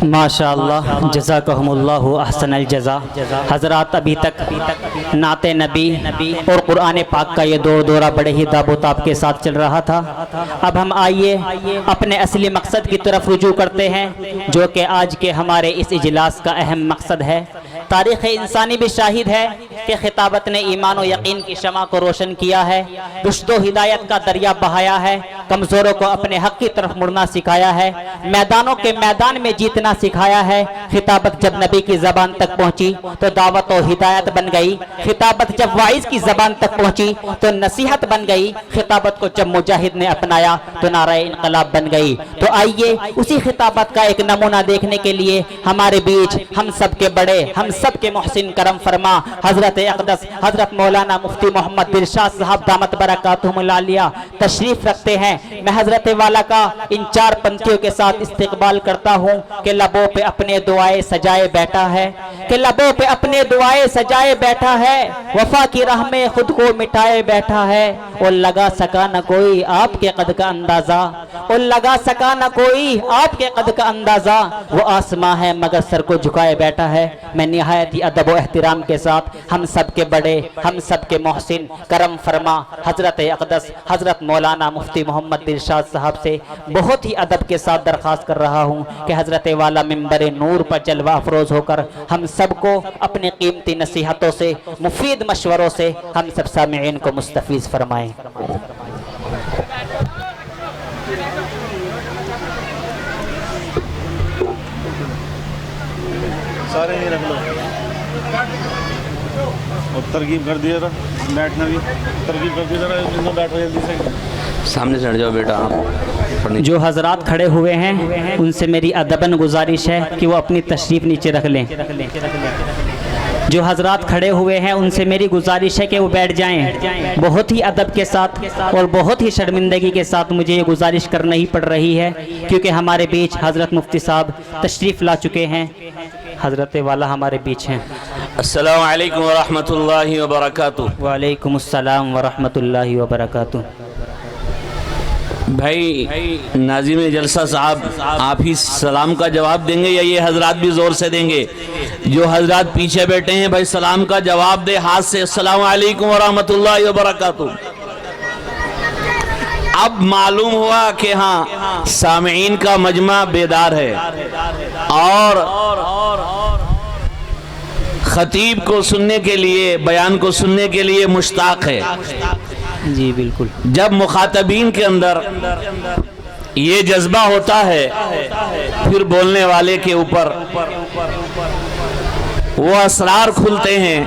ماشاء اللہ جزاکہم اللہ احسن الجزا۔ حضرات ابھی تک نعت نبی اور قرآن پاک کا یہ دورہ بڑے ہی داب و تاب کے ساتھ چل رہا تھا۔ اب ہم آئیے اپنے اصلی مقصد کی طرف رجوع کرتے ہیں، جو کہ آج کے ہمارے اس اجلاس کا اہم مقصد ہے۔ تاریخ انسانی بھی شاہد ہے کہ خطابت نے ایمان و یقین کی شمع کو روشن کیا ہے، رشد و ہدایت کا دریا بہایا ہے، کمزوروں کو اپنے حق کی طرف مڑنا سکھایا ہے، میدانوں کے میدان میں جیتنا سکھایا ہے۔ خطابت جب نبی کی زبان تک پہنچی تو دعوت و ہدایت بن گئی، خطابت جب واعظ کی زبان تک پہنچی تو نصیحت بن گئی، خطابت کو جب مجاہد نے اپنایا تو نعرہ انقلاب بن گئی۔ تو آئیے اسی خطابت کا ایک نمونہ دیکھنے کے لیے ہمارے بیچ ہم سب کے بڑے، ہم سب کے محسن کرم فرما حضرت اقدس حضرت مولانا مفتی محمد دلشاد صاحب دامت برکاتہم العالیہ تشریف رکھتے ہیں۔ میں حضرت والا کا ان چار پنکھیوں کے ساتھ استقبال کرتا ہوں کہ لبوں پہ اپنے دعائیں سجائے بیٹھا ہے، کہ لبوں پہ اپنے دعائیں سجائے بیٹھا ہے، وفا کی راہ میں خود کو مٹائے بیٹھا ہے، اور لگا سکا نہ کوئی آپ کے قد کا اندازہ، اور لگا سکا نہ کوئی آپ کے قد کا اندازہ، وہ آسماں ہے مگر سر کو جھکائے بیٹھا ہے۔ میں نہایت ہی ادب و احترام کے ساتھ ہم سب کے بڑے، ہم سب کے محسن کرم فرما حضرت اقدس حضرت مولانا مفتی محمد دلشاد صاحب سے بہت ہی ادب کے ساتھ درخواست کر رہا ہوں کہ حضرت والا منبر نور پر جلوہ افروز ہو کر ہم سب کو اپنی قیمتی نصیحتوں سے، مفید مشوروں سے ہم سب سامعین کو مستفیض فرمائیں۔ سارے ہی رکھ لو اور ترغیب کر دیا تھا، بیٹھنا بھی ترغیب کر دیا تھا، بیٹھو جلدی سے، سامنے سے ہٹ جاؤ بیٹا۔ آپ جو حضرات کھڑے ہوئے ہیں ان سے میری ادباً گزارش ہے کہ وہ اپنی تشریف نیچے رکھ لیں۔ جو حضرات کھڑے ہوئے ہیں ان سے میری گزارش ہے کہ وہ بیٹھ جائیں۔ بہت ہی ادب کے ساتھ اور بہت ہی شرمندگی کے ساتھ مجھے یہ گزارش کرنا ہی پڑ رہی ہے، کیونکہ ہمارے بیچ حضرت مفتی صاحب تشریف لا چکے ہیں۔ حضرت والا ہمارے بیچ ہیں۔ السلام علیکم ورحمۃ اللہ وبرکاتہ۔ وعلیکم السلام ورحمۃ اللہ وبرکاتہ۔ بھائی ناظم جلسہ صاحب آپ ہی سلام کا جواب دیں گے یا یہ حضرات بھی زور سے دیں گے؟ جو حضرات پیچھے بیٹھے ہیں بھائی سلام کا جواب دے ہاتھ سے، السلام علیکم ورحمۃ اللہ وبرکاتہ۔ اب معلوم ہوا کہ ہاں سامعین کا مجمع بیدار ہے اور خطیب کو سننے کے لیے، بیان کو سننے کے لیے مشتاق ہے۔ جی بالکل۔ جب مخاطبین کے اندر یہ جذبہ ہوتا ہے پھر بولنے والے کے اوپر وہ اسرار کھلتے ہیں،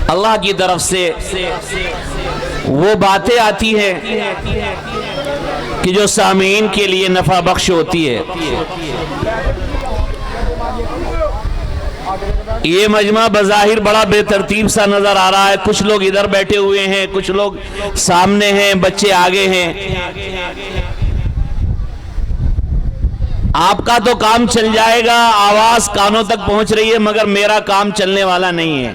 اللہ کی طرف سے وہ باتیں آتی ہیں کہ جو سامعین کے لیے نفع بخش ہوتی ہے۔ یہ مجمع بظاہر بڑا بے ترتیب سا نظر آ رہا ہے، کچھ لوگ ادھر بیٹھے ہوئے ہیں، کچھ لوگ سامنے ہیں، بچے آگے ہیں۔ آپ کا تو کام چل جائے گا، آواز کانوں تک پہنچ رہی ہے، مگر میرا کام چلنے والا نہیں ہے۔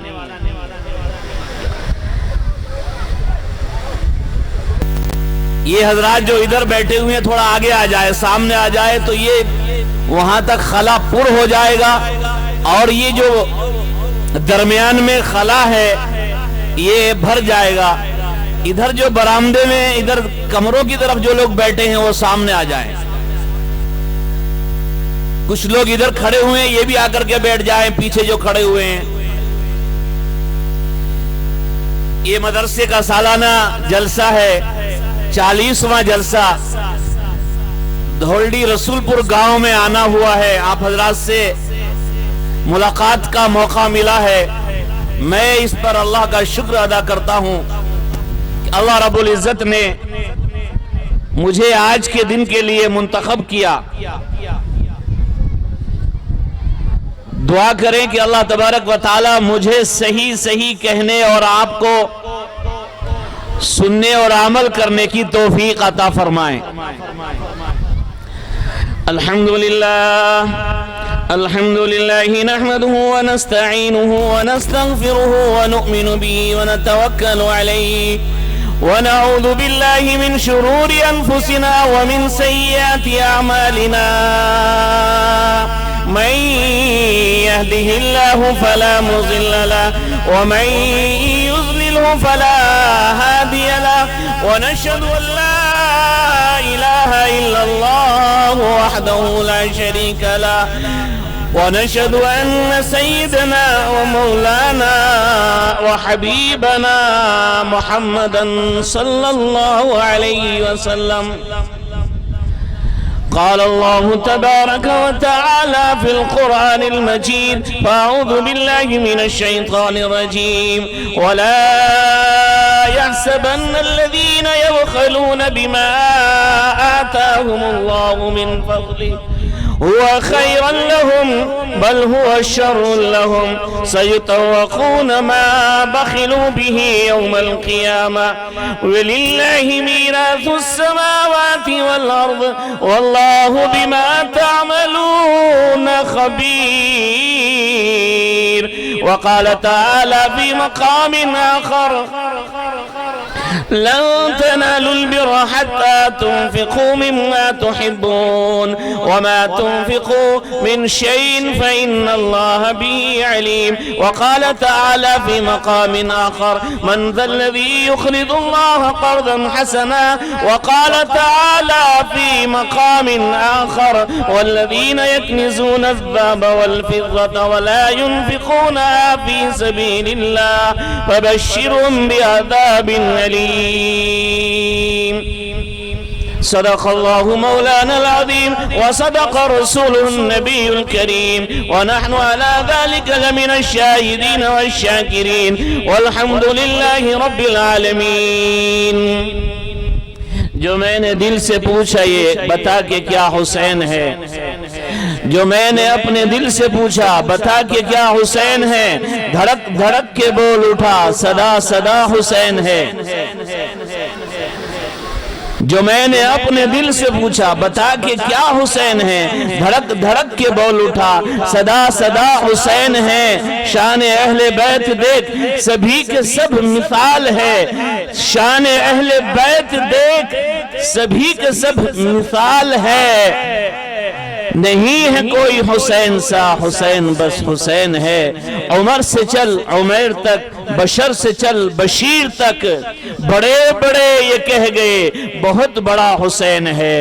یہ حضرات جو ادھر بیٹھے ہوئے ہیں تھوڑا آگے آ جائے، سامنے آ جائے تو یہ وہاں تک خلا پر ہو جائے گا، اور یہ جو درمیان میں خلا ہے یہ بھر جائے گا۔ ادھر جو برآمدے میں ادھر کمروں کی طرف جو لوگ بیٹھے ہیں وہ سامنے آ جائیں۔ کچھ لوگ ادھر کھڑے ہوئے ہیں، یہ بھی آ کر کے بیٹھ جائیں پیچھے جو کھڑے ہوئے ہیں۔ یہ مدرسے کا سالانہ جلسہ ہے، 40واں جلسہ۔ دھولڈی رسول پور گاؤں میں آنا ہوا ہے، آپ حضرات سے ملاقات کا موقع ملا ہے۔ میں اس پر اللہ کا شکر ادا کرتا ہوں کہ اللہ رب العزت نے مجھے آج کے دن کے لیے منتخب کیا۔ دعا کریں کہ اللہ تبارک و تعالی مجھے صحیح صحیح کہنے اور آپ کو سننے اور عمل کرنے کی توفیق عطا فرمائیں۔ الحمدللہ الحمدللہ نحمده ونستعینه ونستغفره ونؤمن به ونتوکل علیہ ونعوذ بالله من شرور أنفسنا ومن سيئات أعمالنا من يهده الله فلا مضل له ومن يضلله فلا هادي له ونشهد أن لا إله إلا الله وحده لا شريك له ونشهد أن سيدنا ومولانا وحبيبنا محمدا صلى الله عليه وسلم قال الله تبارك وتعالى في القرآن المجيد فأعوذ بالله من الشيطان الرجيم ولا يحسبن الذين يبخلون بما آتاهم الله من فضله هو خيرا لهم بل هو شر لهم سيطوقون ما بخلوا به يوم القيامة ولله ميراث السماوات والأرض والله بما تعملون خبير. وقال تعالى في مقام آخر لن تنالوا البر حتى تنفقوا مما تحبون وما تنفقوا من شيء فإن الله به عليم. وقال تعالى في مقام آخر من ذا الذي يقرض الله قرضا حسنا. وقال تعالى في مقام آخر والذين يكنزون الذهب والفضة ولا ينفقونها في سبيل الله فبشرهم بعذاب أليم. صدق الله مولانا العظيم وصدق رسوله النبي الكريم ونحن على ذلك لمن الشاهدين والشاكرين والحمد لله رب العالمين. جو میں نے دل سے پوچھا یہ بتا کہ کیا حسین ہے، جو میں نے اپنے دل سے پوچھا بتا کہ کیا حسین ہے، دھڑک دھڑک کے بول اٹھا صدا صدا حسین ہے. جو میں نے اپنے دل سے پوچھا بتا کہ کیا حسین ہے، دھڑک دھڑک کے بول اٹھا صدا صدا حسین ہے. شان اہل بیت دیکھ سبھی کے سب مثال ہے، شان اہل بیت دیکھ سبھی کے سب مثال ہے. نہیں ہے کوئی حسین سا حسین بس حسین ہے. عمر سے چل عمیر تک بشر سے چل بشیر تک بڑے بڑے یہ کہہ گئے بہت بڑا حسین ہے.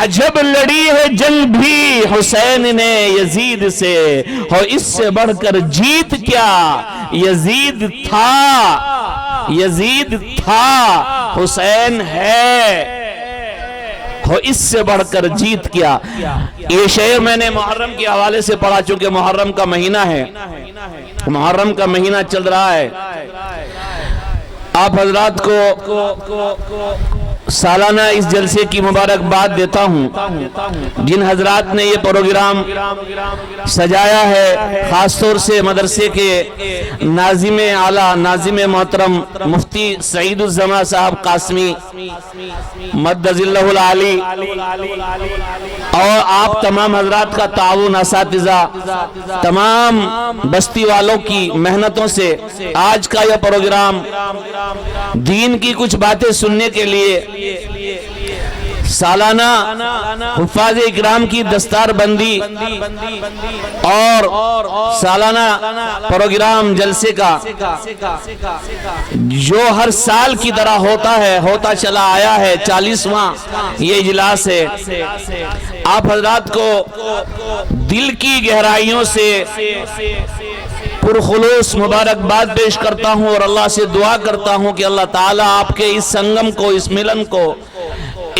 عجب لڑی ہے جنگ بھی حسین نے یزید سے ہو اس سے بڑھ کر جیت کیا. یزید تھا حسین ہے ہو اس سے بڑھ کر جیت کیا. یہ شعر میں نے محرم کے حوالے سے پڑھا چونکہ محرم کا مہینہ ہے، محرم کا مہینہ چل رہا ہے. آپ حضرات کو سالانہ اس جلسے کی مبارکباد دیتا ہوں. جن حضرات نے یہ پروگرام سجایا ہے خاص طور سے مدرسے کے ناظم اعلیٰ ناظم محترم مفتی سعید الزما صاحب قاسمی مد ظلہ العالی اور آپ تمام حضرات کا تعاون، اساتذہ تمام بستی والوں کی محنتوں سے آج کا یہ پروگرام دین کی کچھ باتیں سننے کے لیے سالانہ حفاظ اکرام کی دستار بندی اور سالانہ پروگرام جلسے کا جو ہر سال کی طرح ہوتا چلا آیا ہے 40واں یہ اجلاس ہے. آپ حضرات کو دل کی گہرائیوں سے پرخلوص مبارکباد پیش کرتا ہوں اور اللہ سے دعا کرتا ہوں کہ اللہ تعالیٰ آپ کے اس سنگم کو، اس ملن کو،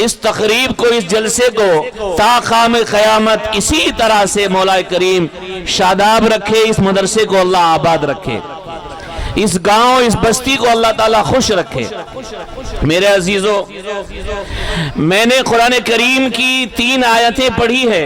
اس تقریب کو، اس جلسے کو تا قیام قیامت اسی طرح سے مولا کریم شاداب رکھے. اس مدرسے کو اللہ آباد رکھے، اس گاؤں اس بستی کو اللہ تعالیٰ خوش رکھے. میرے عزیزو، میں نے قرآن کریم کی 3 آیتیں پڑھی ہے.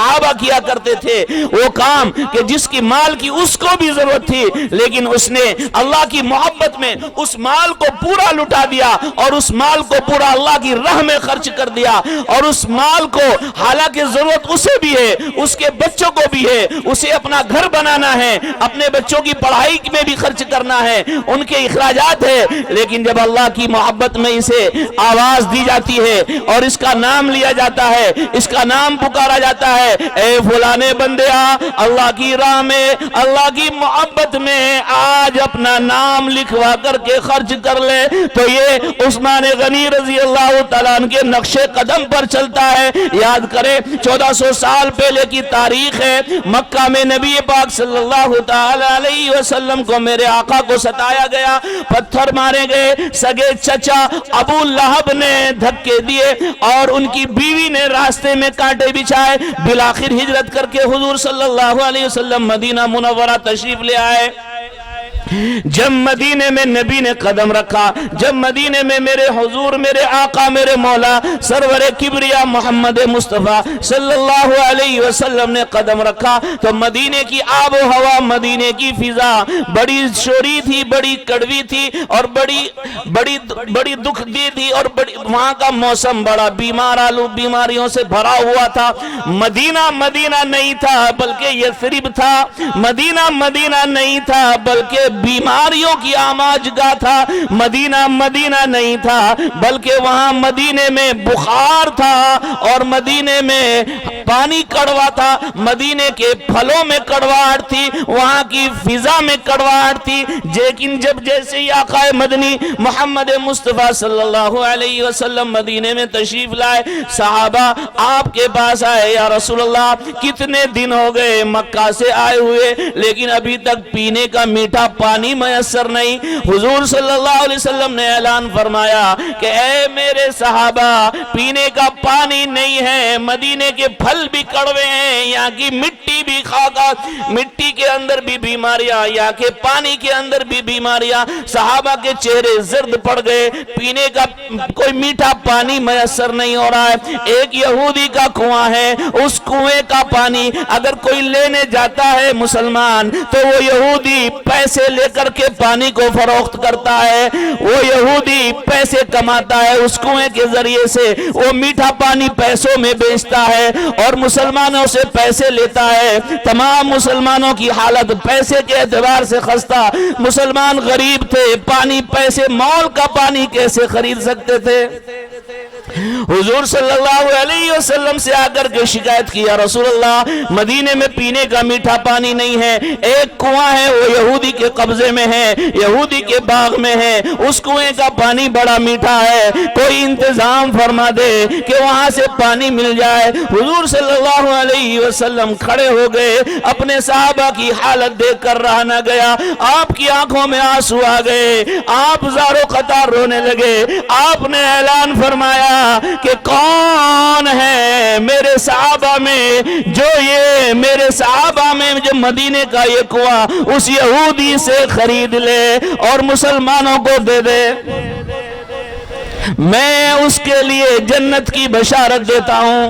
صحابہ کیا کرتے تھے وہ کام کہ جس کی مال کی اس کو بھی ضرورت تھی، لیکن اس نے اللہ کی محبت میں اس مال کو پورا لٹا دیا اور اس مال کو پورا اللہ کی راہ میں خرچ کر دیا، اور اس مال کو حالانکہ ضرورت اسے بھی ہے، اس کے بچوں کو بھی ہے، اسے اپنا گھر بنانا ہے، اپنے بچوں کی پڑھائی میں بھی خرچ کرنا ہے، ان کے اخراجات ہے، لیکن جب اللہ کی محبت میں اسے آواز دی جاتی ہے اور اس کا نام لیا جاتا ہے، اس کا نام پکارا جاتا ہے، اے فلانے بندیا اللہ کی راہ میں، اللہ کی محبت میں آج اپنا نام لکھوا کر کے خرچ کر لے، تو یہ عثمان غنی رضی اللہ تعالیٰ عنہ کے نقش قدم پر چلتا ہے۔ یاد کریں 1400 سال پہلے کی تاریخ ہے، مکہ میں نبی پاک صلی اللہ تعالی علیہ وسلم کو میرے آقا کو ستایا گیا، پتھر مارے گئے، سگے چچا ابو لہب نے دھکے دیے اور ان کی بیوی نے راستے میں کانٹے بچھائے، بالآخر ہجرت کر کے حضور صلی اللہ علیہ وسلم مدینہ منورہ تشریف لے آئے۔ جب مدینے میں نبی نے قدم رکھا، جب مدینے میں میرے حضور، میرے آقا، میرے مولا سرور کبریا محمد مصطفیٰ صلی اللہ علیہ وسلم نے قدم رکھا، تو مدینے کی آب و ہوا، مدینے کی فضا بڑی شوری تھی، بڑی کڑوی تھی اور بڑی دکھ دی تھی، اور وہاں کا موسم بڑا بیماریوں سے بھرا ہوا تھا۔ مدینہ نہیں تھا بلکہ یثرب تھا، مدینہ نہیں تھا بلکہ بیماریوں کی آماجگاہ تھا، مدینہ نہیں تھا بلکہ وہاں مدینے میں بخار تھا، اور مدینے میں پانی کڑوا تھا، مدینے کے پھلوں میں کڑواہٹ تھی، وہاں کی فضا میں کڑواہٹ تھی۔ لیکن جب جیسے ہی آقا مدنی محمد مصطفیٰ صلی اللہ علیہ وسلم مدینے میں تشریف لائے، صحابہ آپ کے پاس آئے، یا رسول اللہ کتنے دن ہو گئے مکہ سے آئے ہوئے لیکن ابھی تک پینے کا میٹھا پانی میسر نہیں۔ حضور صلی اللہ علیہ وسلم نے اعلان فرمایا کہ اے میرے صحابہ، پینے کا پانی نہیں ہے، مدینے کے پھل بھی کڑوے ہیں، یہاں کی مٹی بھی خاکا، مٹی کے اندر بھی بیماریاں، یہاں کے پانی کے اندر بھی بیماریاں۔ صحابہ کے چہرے زرد پڑ گئے، پینے کا کوئی میٹھا پانی میسر نہیں ہو رہا ہے۔ ایک یہودی کا کنواں ہے، اس کنویں کا پانی اگر کوئی لینے جاتا ہے مسلمان تو وہ یہودی پیسے لے کر کے پانی کو فروخت کرتا ہے، وہ یہودی پیسے کماتا ہے، اس کنویں کے ذریعے سے وہ میٹھا پانی پیسوں میں بیچتا ہے اور مسلمانوں سے پیسے لیتا ہے۔ تمام مسلمانوں کی حالت پیسے کے اعتبار سے خستہ، مسلمان غریب تھے، پانی پیسے، مول کا پانی کیسے خرید سکتے تھے؟ حضور صلی اللہ علیہ وسلم سے آ کر کے شکایت کیا، رسول اللہ مدینے میں پینے کا میٹھا پانی نہیں ہے، ایک کنواں ہے وہ یہودی کے قبضے میں ہے، یہودی کے باغ میں ہے، اس کنویں کا پانی بڑا میٹھا ہے، کوئی انتظام فرما دے کہ وہاں سے پانی مل جائے۔ حضور صلی اللہ علیہ وسلم کھڑے ہو گئے، اپنے صحابہ کی حالت دیکھ کر رہا نہ گیا، آپ کی آنکھوں میں آنسو آ گئے، آپ زارو قطار رونے لگے۔ آپ نے اعلان فرمایا کہ کون ہے میرے صحابہ میں جو مدینے کا یہ کنواں اس یہودی سے خرید لے اور مسلمانوں کو دے دے، میں اس کے لیے جنت کی بشارت دیتا ہوں۔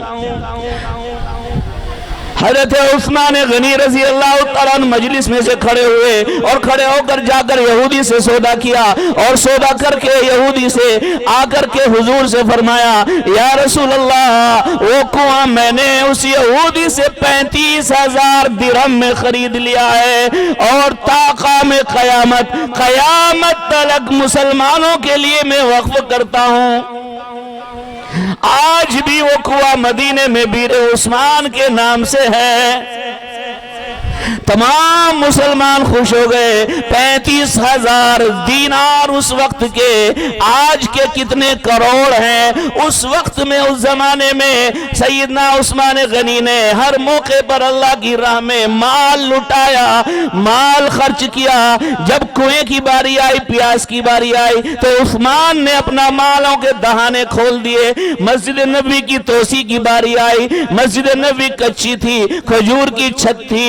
حضرت عثمان غنی رضی اللہ تعالیٰ عنہ مجلس میں سے کھڑے ہوئے اور کھڑے ہو کر جا کر یہودی سے سودا کیا، اور سودا کر کے یہودی سے آ کر کے حضور سے فرمایا، یا رسول اللہ وہ کنواں میں نے اس یہودی سے 35,000 درہم میں خرید لیا ہے، اور تا قیام قیامت تلک مسلمانوں کے لیے میں وقف کرتا ہوں۔ آج بھی وہ کنواں مدینے میں بیر عثمان کے نام سے ہے۔ تمام مسلمان خوش ہو گئے۔ 35,000 دینار اس وقت کے، آج کے کتنے کروڑ ہیں؟ اس وقت میں، اس زمانے میں سیدنا عثمان غنی نے ہر موقع پر اللہ کی راہ میں مال لٹایا، مال خرچ کیا۔ جب کنویں کی باری آئی، پیاس کی باری آئی، تو عثمان نے اپنا مالوں کے دہانے کھول دیے۔ مسجد نبوی کی توسیع کی باری آئی، مسجد نبوی کچی تھی، کھجور کی چھت تھی،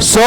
100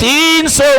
300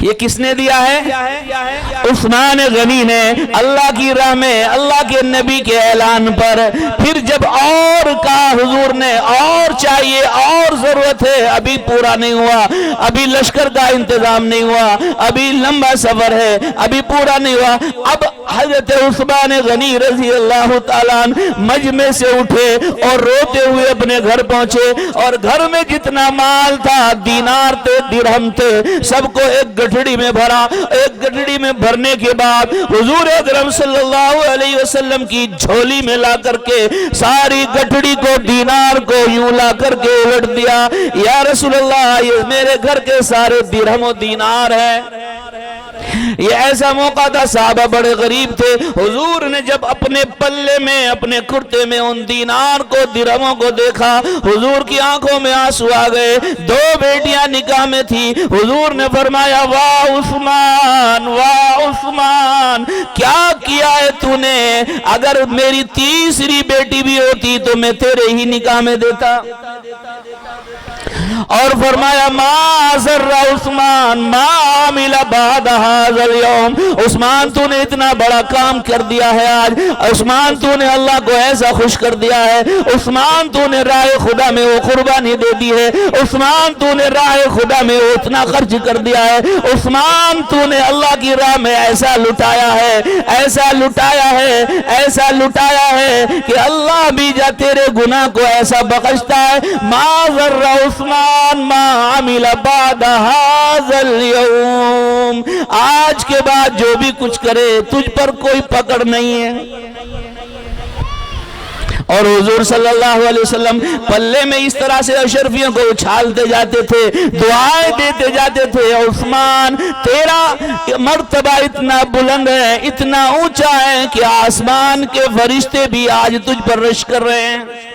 یہ کس نے دیا ہے؟ عثمان غنی نے، اللہ کی راہ میں اللہ کے نبی کے اعلان پر۔ پھر جب اور کہا حضور نے اور چاہیے اور ضرورت ہے، ابھی پورا نہیں ہوا، ابھی لشکر کا انتظام نہیں ہوا، ابھی لمبا سفر ہے، ابھی پورا نہیں ہوا، اب حضرت عثمان غنی رضی اللہ تعالیٰ عنہ مجمع سے اٹھے اور روتے ہوئے اپنے گھر پہنچے، اور گھر میں جتنا مال تھا، دینار تھے، درہم تھے، سب کو ایک گٹھڑی میں بھرا۔ ایک گٹھڑی میں بھرنے کے بعد حضور اکرم صلی اللہ علیہ وسلم کی جھولی میں لا کر کے ساری گٹھڑی کو، دینار کو یوں لا کر کے الٹ دیا۔ یا رسول اللہ، یہ میرے گھر کے سارے درہم و دینار ہیں۔ یہ ایسا موقع تھا، صحابہ بڑے غریب تھے۔ حضور نے جب اپنے پلے میں، اپنے کرتے میں ان دینار کو، درہموں کو دیکھا، حضور کی آنکھوں میں آنسو آ گئے۔ دو بیٹیاں نکاح میں تھی۔ حضور نے فرمایا، واہ عثمان، واہ عثمان، کیا کیا ہے تو نے؟ اگر میری تیسری بیٹی بھی ہوتی تو میں تیرے ہی نکاح میں دیتا۔ اور فرمایا، ما ذر عثمان ما عمل بعد هذا اليوم، عثمان تو نے اتنا بڑا کام کر دیا ہے آج، عثمان تو نے اللہ کو ایسا خوش کر دیا ہے، عثمان تو نے راہ خدا میں وہ قربانی دے دی ہے، عثمان تو نے راہ خدا میں وہ اتنا خرچ کر دیا ہے، عثمان تو نے اللہ کی راہ میں ایسا لٹایا ہے، ایسا لٹایا ہے، ایسا لٹایا ہے کہ اللہ بھی جا تیرے گناہ کو ایسا بخشتا ہے۔ ما ذر عثمان ما عمل بعد هذا اليوم، آج کے بعد جو بھی کچھ کرے تجھ پر کوئی پکڑ نہیں ہے۔ اور حضور صلی اللہ علیہ وسلم پلے میں اس طرح سے اشرفیوں کو اچھالتے جاتے تھے، دعائیں دیتے جاتے تھے، عثمان تیرا مرتبہ اتنا بلند ہے، اتنا اونچا ہے کہ آسمان کے فرشتے بھی آج تجھ پر رش کر رہے ہیں۔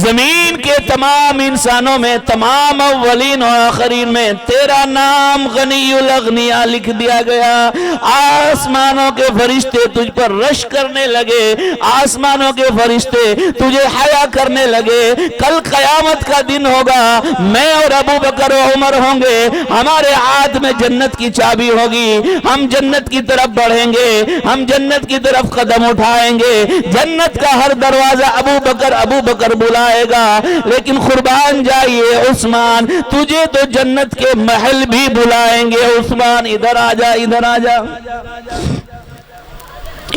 زمین کے تمام انسانوں میں، تمام اولین و آخرین میں تیرا نام غنی الاغنیاء لکھ دیا گیا۔ آسمانوں کے فرشتے تجھ پر رش کرنے لگے، آسمانوں کے فرشتے تجھے حیا کرنے لگے۔ کل قیامت کا دن ہوگا، میں اور ابو بکر و عمر ہوں گے، ہمارے ہاتھ میں جنت کی چابی ہوگی، ہم جنت کی طرف بڑھیں گے، ہم جنت کی طرف قدم اٹھائیں گے۔ جنت کا ہر دروازہ ابو بکر بلائے گا، لیکن قربان جائیے عثمان، تجھے تو جنت کے محل بھی بلائیں گے۔ عثمان ادھر آ جا، ادھر آ جا،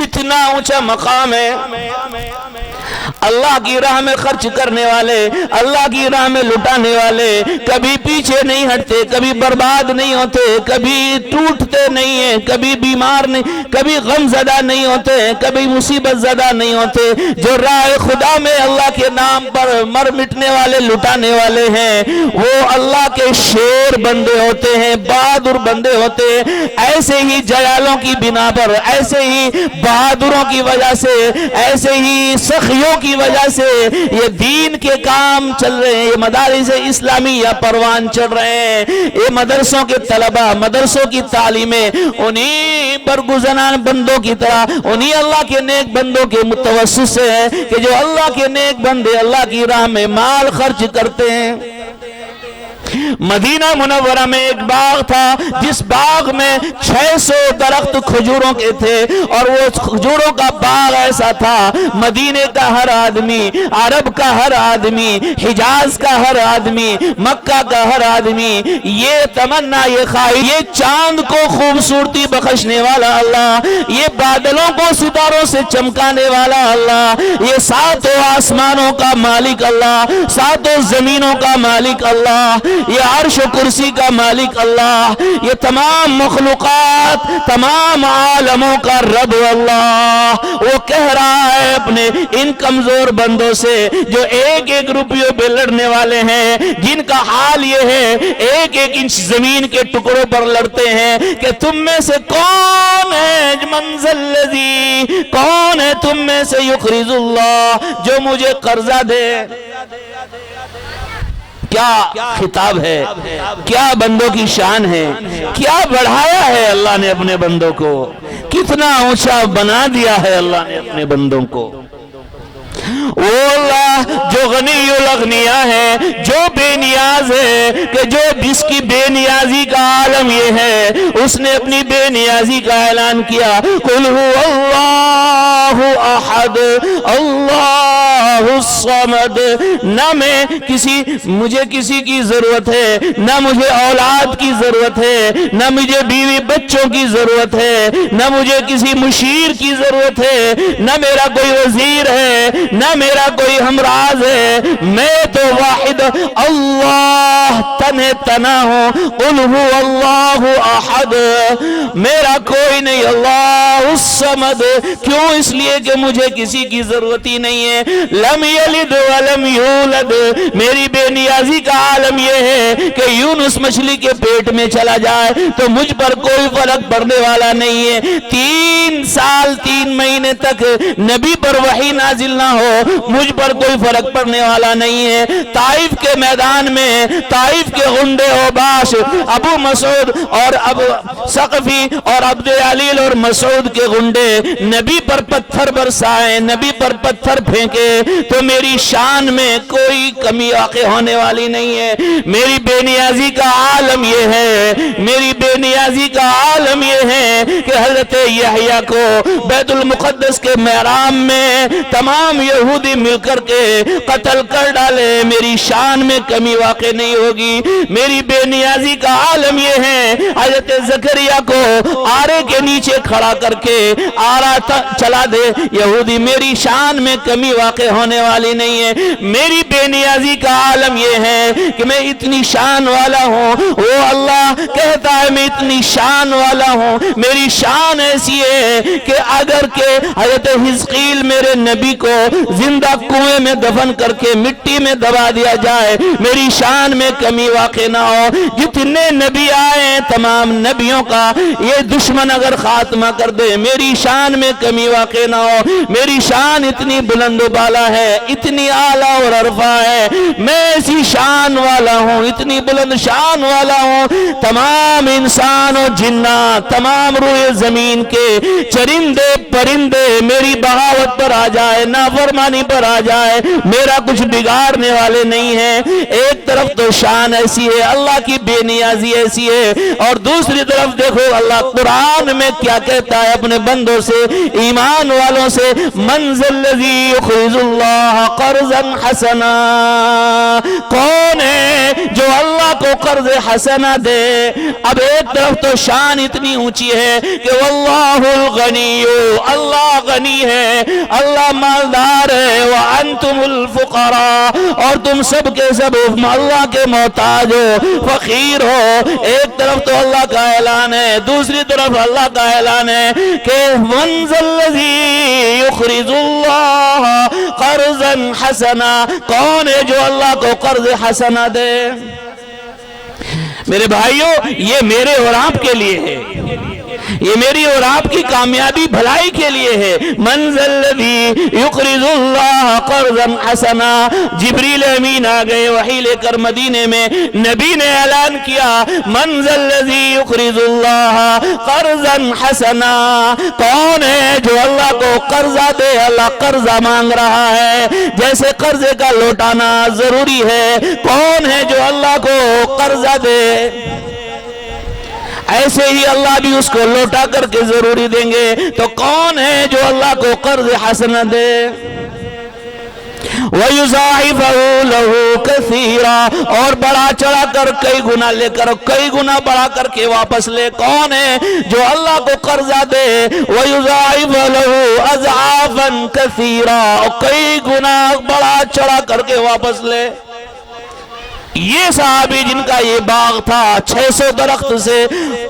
اتنا اونچا مقام ہے۔ اللہ کی راہ میں خرچ کرنے والے، اللہ کی راہ میں لٹانے والے کبھی پیچھے نہیں ہٹتے، کبھی برباد نہیں ہوتے، کبھی ٹوٹتے نہیں ہیں، کبھی بیمار نہیں، کبھی غم زدہ نہیں ہوتے، کبھی مصیبت زدہ نہیں ہوتے۔ جو راہ خدا میں اللہ کے نام پر مر مٹنے والے، لٹانے والے ہیں، وہ اللہ کے شیر بندے ہوتے ہیں، بہادر بندے ہوتے ہیں۔ ایسے ہی جلالوں کی بنا پر، ایسے ہی بہادروں کی وجہ سے، ایسے ہی سخیوں کی وجہ سے یہ دین کے کام چل رہے ہیں، یہ مدارس اسلامیہ پروان چڑھ رہے ہیں۔ یہ مدرسوں کے طلبہ، مدرسوں کی تعلیمیں انہی برگزنان بندوں کی طرح، انہی اللہ کے نیک بندوں کے متوسط سے ہے کہ جو اللہ کے نیک بندے اللہ کی راہ میں مال خرچ کرتے ہیں۔ مدینہ منورہ میں ایک باغ تھا، جس باغ میں 600 درخت کھجوروں کے تھے، اور وہ کھجوروں کا باغ ایسا تھا، مدینے کا ہر آدمی، عرب کا ہر آدمی، حجاز کا ہر آدمی، مکہ کا ہر آدمی یہ تمنا، یہ خواہش، یہ چاند کو خوبصورتی بخشنے والا اللہ، یہ بادلوں کو ستاروں سے چمکانے والا اللہ، یہ ساتوں آسمانوں کا مالک اللہ، ساتوں زمینوں کا مالک اللہ، یہ عرش و کرسی کا مالک اللہ، یہ تمام مخلوقات، تمام عالموں کا رب اللہ، وہ کہہ رہا ہے اپنے ان کمزور بندوں سے جو ایک ایک روپیوں پہ لڑنے والے ہیں، جن کا حال یہ ہے ایک ایک انچ زمین کے ٹکڑوں پر لڑتے ہیں، کہ تم میں سے کون ہے منزل الذی، کون ہے تم میں سے یقرض اللہ، جو مجھے قرضہ دے۔ کیا خطاب ہے، کیا بندوں کی شان ہے، کیا بڑھایا ہے اللہ نے اپنے بندوں کو، کتنا اونچا بنا دیا ہے اللہ نے اپنے بندوں کو۔ وہ اللہ جو غنی الاغنیاء ہے، جو بے نیاز ہے کہ جو جس کی بے نیازی کا عالم یہ ہے، اس نے اپنی بے نیازی کا اعلان کیا، قل هو اللہ احد اللہ الصمد، نہ میں مجھے کسی کی ضرورت ہے، نہ مجھے اولاد کی ضرورت ہے، نہ مجھے بیوی بچوں کی ضرورت ہے، نہ مجھے کسی مشیر کی ضرورت ہے، نہ میرا کوئی وزیر ہے، نہ میرا کوئی ہمراز ہے، میں تو واحد اللہ تنہا ہوں، قل هو اللہ احد، میرا کوئی نہیں، اللہ الصمد، کیوں؟ اس لیے کہ مجھے کسی کی ضرورت ہی نہیں ہے، لم یلد ولم یولد، میری بے نیازی کا عالم یہ ہے کہ یونس مچھلی کے پیٹ میں چلا جائے تو مجھ پر کوئی فرق پڑنے والا نہیں ہے، 3 سال 3 مہینے تک نبی پر وحی نازل نہ ہو، مجھ پر کوئی فرق پڑنے والا نہیں ہے۔ طائف کے میدان میں طائف کے غنڈے اوباش ابو مسعود اور ابو ثقفی اور عبد علیل اور مسعود کے غنڈے نبی پر پتھر برسائے، نبی پر پتھر پھینکے تو میری شان میں کوئی کمی واقع ہونے والی نہیں ہے۔ میری بے نیازی کا عالم یہ ہے، میری بے نیازی کا عالم یہ ہے کہ حضرت یحییٰ کو بیت المقدس کے محراب میں تمام یہودی مل کر کے قتل کر ڈالے، میری شان میں کمی واقع نہیں ہوگی۔ میری بے نیازی کا عالم یہ ہے حضرت زکریا کو آرے کے نیچے کھڑا کر کے آرا چلا دے یہودی، میری شان میں کمی واقع ہونے والی نہیں ہے۔ میری بے نیازی کا عالم یہ ہے کہ میں اتنی شان والا ہوں، وہ اللہ کہتا ہے میں اتنی شان والا ہوں، میری شان ایسی ہے کہ اگر کہ حضرت حزقیل میرے نبی کو زندہ کنویں میں دفن کر کے مٹی میں دبا دیا جائے، میری شان میں کمی واقع نہ ہو۔ جتنے نبی آئے ہیں تمام نبیوں کا یہ دشمن اگر خاتمہ کر دے، میری شان میں کمی واقع نہ ہو۔ میری شان اتنی بلند و بالا ہے، اتنی اعلیٰ اور عرفہ ہے، میں ایسی شان والا ہوں، اتنی بلند شان والا ہوں، تمام انسان و جنات، تمام روئے زمین کے چرندے پرندے میری بغاوت پر آ جائے، نافرمانی پر آ جائے، میرا کچھ بگاڑنے والے نہیں ہیں۔ ایک طرف تو شان ایسی ہے، اللہ کی بے نیازی ایسی ہے، اور دوسری طرف دیکھو اللہ قرآن میں کیا کہتا ہے اپنے بندوں سے، ایمان والوں سے، من ذا الذی یقرض اللہ قرضا حسنا، کون ہے جو اللہ کو قرض حسنا دے؟ اب ایک طرف تو شان اتنی اونچی ہے کہ واللہ الغنی، اللہ غنی ہے، اللہ مالدار ہے، وانتم الفقراء، اور تم سب کے سب اللہ کے محتاج ہو، فقیر ہو۔ ایک طرف تو اللہ کا اعلان ہے، دوسری طرف اللہ کا اعلان ہے کہ من ذا الذی یقرض اللہ قرضا حسنا، کون ہے جو اللہ کو قرض حسنا دے؟ میرے بھائیوں، یہ میرے اور آپ کے لیے ہے، یہ میری اور آپ کی کامیابی بھلائی کے لیے ہے۔ من ذا الذی یقرض اللہ قرضا حسنا، جبریل امین آ گئے وحی لے کر مدینے میں، نبی نے اعلان کیا من ذا الذی یقرض اللہ قرضا حسنا، کون ہے جو اللہ کو قرضہ دے؟ اللہ قرضہ مانگ رہا ہے، جیسے قرضے کا لوٹانا ضروری ہے، کون ہے جو اللہ کو قرضہ دے؟ ایسے ہی اللہ بھی اس کو لوٹا کر کے ضروری دیں گے، تو کون ہے جو اللہ کو قرض حسنہ دے؟ وَيُضَاعِفَهُ لَهُ كَثِيرًا، اور بڑا چڑھا کر کئی گنا لے کر، کئی گنا بڑھا کر کے واپس لے، کون ہے جو اللہ کو قرضہ دے؟ وَيُضَاعِفَ لَهُ أَضْعَافًا كَثِيرًا، اور کئی گنا بڑا چڑھا کر کے واپس لے۔ یہ صحابی جن کا یہ باغ تھا 600 درخت سے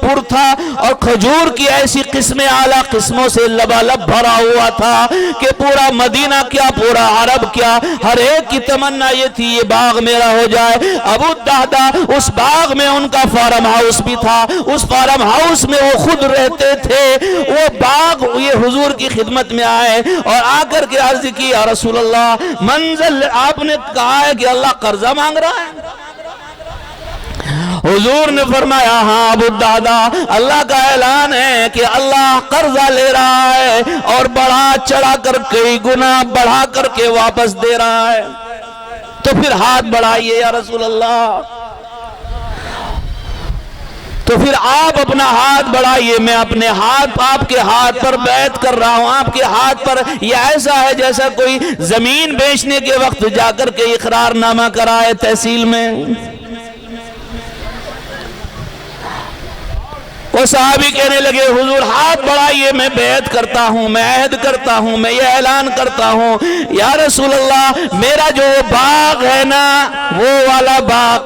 پر تھا، اور کھجور کی ایسی قسمیں اعلیٰ قسموں سے لبالب بھرا ہوا تھا کہ پورا مدینہ کیا پورا عرب کیا ہر ایک کی تمنا یہ تھی یہ باغ میرا ہو جائے۔ ابو الدہدہ اس باغ میں ان کا فارم ہاؤس بھی تھا، اس فارم ہاؤس میں وہ خود رہتے تھے۔ وہ باغ یہ حضور کی خدمت میں آئے اور آ کر کے عرض کی یا رسول اللہ منزل، آپ نے کہا ہے کہ اللہ قرضہ مانگ رہا ہے؟ حضور نے فرمایا ہاں ابو الدہدہ، اللہ کا اعلان ہے کہ اللہ قرضہ لے رہا ہے اور بڑھا چڑھا کر کئی گنا بڑھا کر کے واپس دے رہا ہے۔ تو پھر ہاتھ بڑھائیے یا رسول اللہ، تو پھر آپ اپنا ہاتھ بڑھائیے، میں اپنے ہاتھ آپ کے ہاتھ پر بیعت کر رہا ہوں، آپ کے ہاتھ پر۔ یہ ایسا ہے جیسا کوئی زمین بیچنے کے وقت جا کر کے اقرار نامہ کرائے تحصیل میں۔ وہ صحابی کہنے لگے حضور ہاتھ بڑھائیے، میں بیعت کرتا ہوں، میں عہد کرتا ہوں، میں یہ اعلان کرتا ہوں یا رسول اللہ میرا جو باغ ہے نا، وہ والا باغ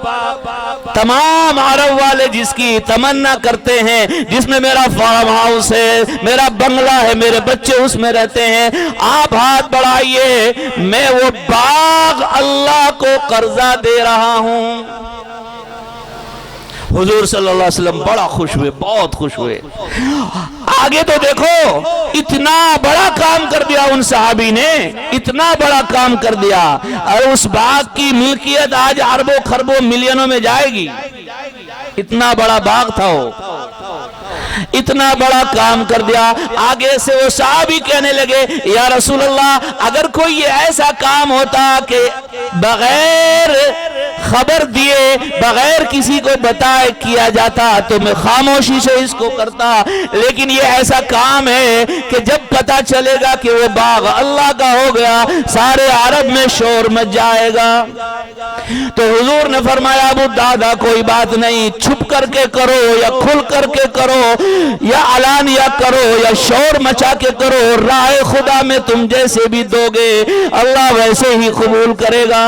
تمام عرب والے جس کی تمنا کرتے ہیں، جس میں میرا فارم ہاؤس ہے، میرا بنگلہ ہے، میرے بچے اس میں رہتے ہیں، آپ ہاتھ بڑھائیے، میں وہ باغ اللہ کو قرضہ دے رہا ہوں۔ حضور صلی اللہ علیہ وسلم بڑا خوش ہوئے، بہت خوش ہوئے۔ آگے تو دیکھو اتنا بڑا کام کر دیا ان صحابی نے، اتنا بڑا کام کر دیا، اور اس باغ کی ملکیت آج اربوں خربوں ملینوں میں جائے گی۔ اتنا بڑا باغ تھا وہ، اتنا بڑا کام کر دیا۔ آگے سے وہ صحابی کہنے لگے یا رسول اللہ اگر کوئی یہ ایسا کام ہوتا کہ بغیر خبر دیے، بغیر کسی کو بتائے کیا جاتا تو میں خاموشی سے اس کو کرتا، لیکن یہ ایسا کام ہے کہ جب پتہ چلے گا کہ وہ باغ اللہ کا ہو گیا، سارے عرب میں شور مچ جائے گا۔ تو حضور نے فرمایا ابو دادا کوئی بات نہیں، چھپ کر کے کرو یا کھل کر کے کرو یا علانیہ کرو یا شور مچا کے کرو، راہ خدا میں تم جیسے بھی دو گے اللہ ویسے ہی قبول کرے گا۔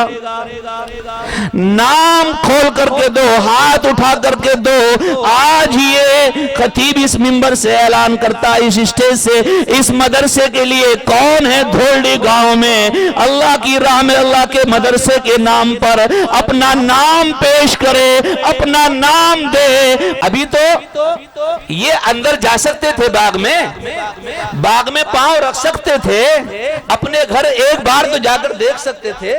نام کھول کر کے دو، ہاتھ اٹھا کر کے دو۔ آج یہ خطیب اس منبر سے اعلان کرتا ہے، اس اسٹیج سے، اس مدرسے کے لیے کون ہے دھولڈی گاؤں میں اللہ کی راہ میں اللہ کے مدرسے کے نام پر اپنا نام پیش کرے، اپنا نام دے۔ ابھی تو یہ اندر جا سکتے تھے، باغ میں پاؤں رکھ سکتے تھے، اپنے گھر ایک بار تو جا کر دیکھ سکتے تھے،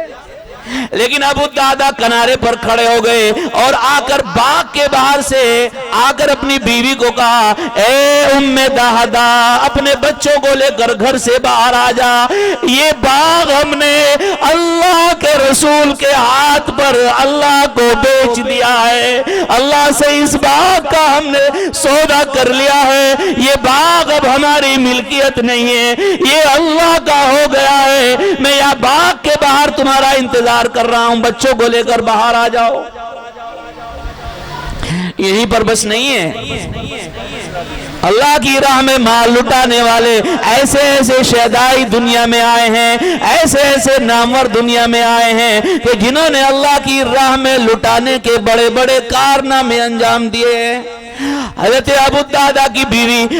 لیکن ابو دادا کنارے پر کھڑے ہو گئے اور آ کر باغ کے باہر سے آ کر اپنی بیوی کو کہا اے ام دادا اپنے بچوں کو لے کر گھر سے باہر آ جا، یہ باغ ہم نے اللہ کے رسول کے ہاتھ پر اللہ کو بیچ دیا ہے، اللہ سے اس باغ کا ہم نے سودا کر لیا ہے، یہ باغ اب ہماری ملکیت نہیں ہے، یہ اللہ کا ہو گیا ہے، میں یہ باغ کے باہر تمہارا انتظار کر رہا ہوں، بچوں کو لے کر باہر آ جاؤ۔ یہیں پر بس نہیں ہے، اللہ کی راہ میں مال لٹانے والے ایسے ایسے شہدائی دنیا میں آئے ہیں، ایسے ایسے نامور دنیا میں آئے ہیں کہ جنہوں نے اللہ کی راہ میں لٹانے کے بڑے بڑے کارنامے انجام دیے ہیں۔ حضرت ابو دادا کی بیوی،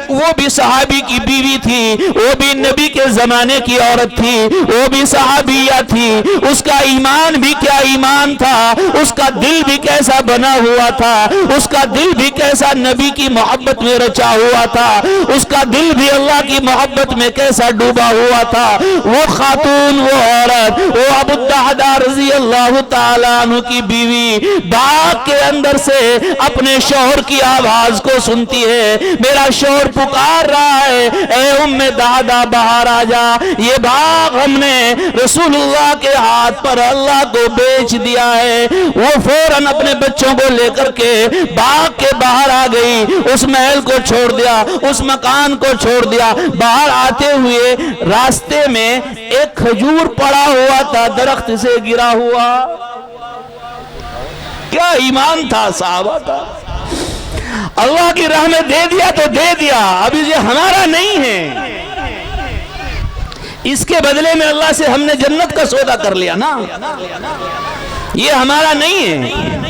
وہ بھی صحابی کی بیوی تھی، وہ بھی نبی کے زمانے کی عورت تھی، وہ بھی صحابیہ تھی، اس کا ایمان بھی کیا ایمان تھا، اس کا دل بھی کیسا بنا ہوا تھا، اس کا دل بھی کیسا نبی کی محبت میں رچا ہوا تھا، اس کا دل بھی اللہ کی محبت میں کیسا ڈوبا ہوا تھا۔ وہ خاتون، وہ عورت، وہ ابو دادا رضی اللہ تعالیٰ عنہ کی بیوی باغ کے اندر سے اپنے شوہر کی آواز کو سنتی ہے، میرا شوہر پکار رہا ہے اے ام دادا باہر آ جا، یہ باغ ہم نے رسول اللہ کے ہاتھ پر اللہ کو بیچ دیا ہے۔ وہ فوراً اپنے بچوں کو لے کر کے باغ کے باہر آ گئی، اس محل کو چھوڑ دیا، اس مکان کو چھوڑ دیا۔ باہر آتے ہوئے راستے میں ایک کھجور پڑا ہوا تھا، درخت سے گرا ہوا۔ کیا ایمان تھا صحابہ کا، اللہ کی راہ میں دے دیا تو دے دیا، اب یہ ہمارا نہیں ہے، اس کے بدلے میں اللہ سے ہم نے جنت کا سودا کر لیا نا، یہ ہمارا نہیں ہے۔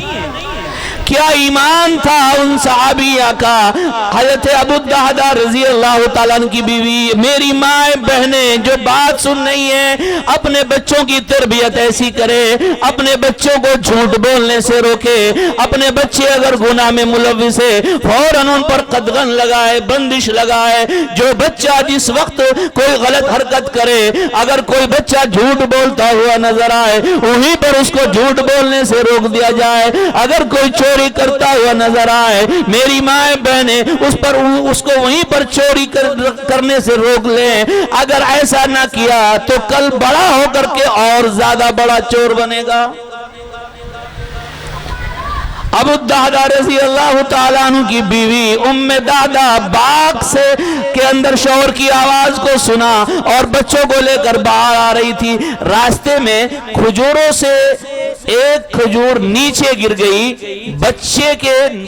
کیا ایمان تھا ان صحابیہ کا۔ حضرت ابو دادا رضی اللہ تعالیٰ عنہ کی بیوی، میری ماں بہنیں جو بات سن رہی ہیں، اپنے بچوں کی تربیت ایسی کرے، اپنے بچوں کو جھوٹ بولنے سے روکے، اپنے بچے اگر گناہ میں ملوث ہے فوراً ان پر قدغن لگائے، بندش لگائے۔ جو بچہ جس وقت کوئی غلط حرکت کرے، اگر کوئی بچہ جھوٹ بولتا ہوا نظر آئے، وہیں پر اس کو جھوٹ بولنے سے روک دیا جائے۔ اگر کوئی چوری کرتا ہوا نظر آئے، میری مائیں بہنیں اس کو وہیں پر چوری کرنے سے روک لیں۔ اگر ایسا نہ کیا تو کل بڑا ہو کر کے اور زیادہ بڑا چور بنے گا۔ ابو الدہدہ رضی اللہ تعالیٰ عنہ کی بیوی ام دہدہ باغ سے کے اندر شوہر کی آواز کو سنا اور بچوں کو لے کر باہر آ رہی تھی۔ راستے میں کھجوروں سے ایک کھجور نیچے گر گئی، بچے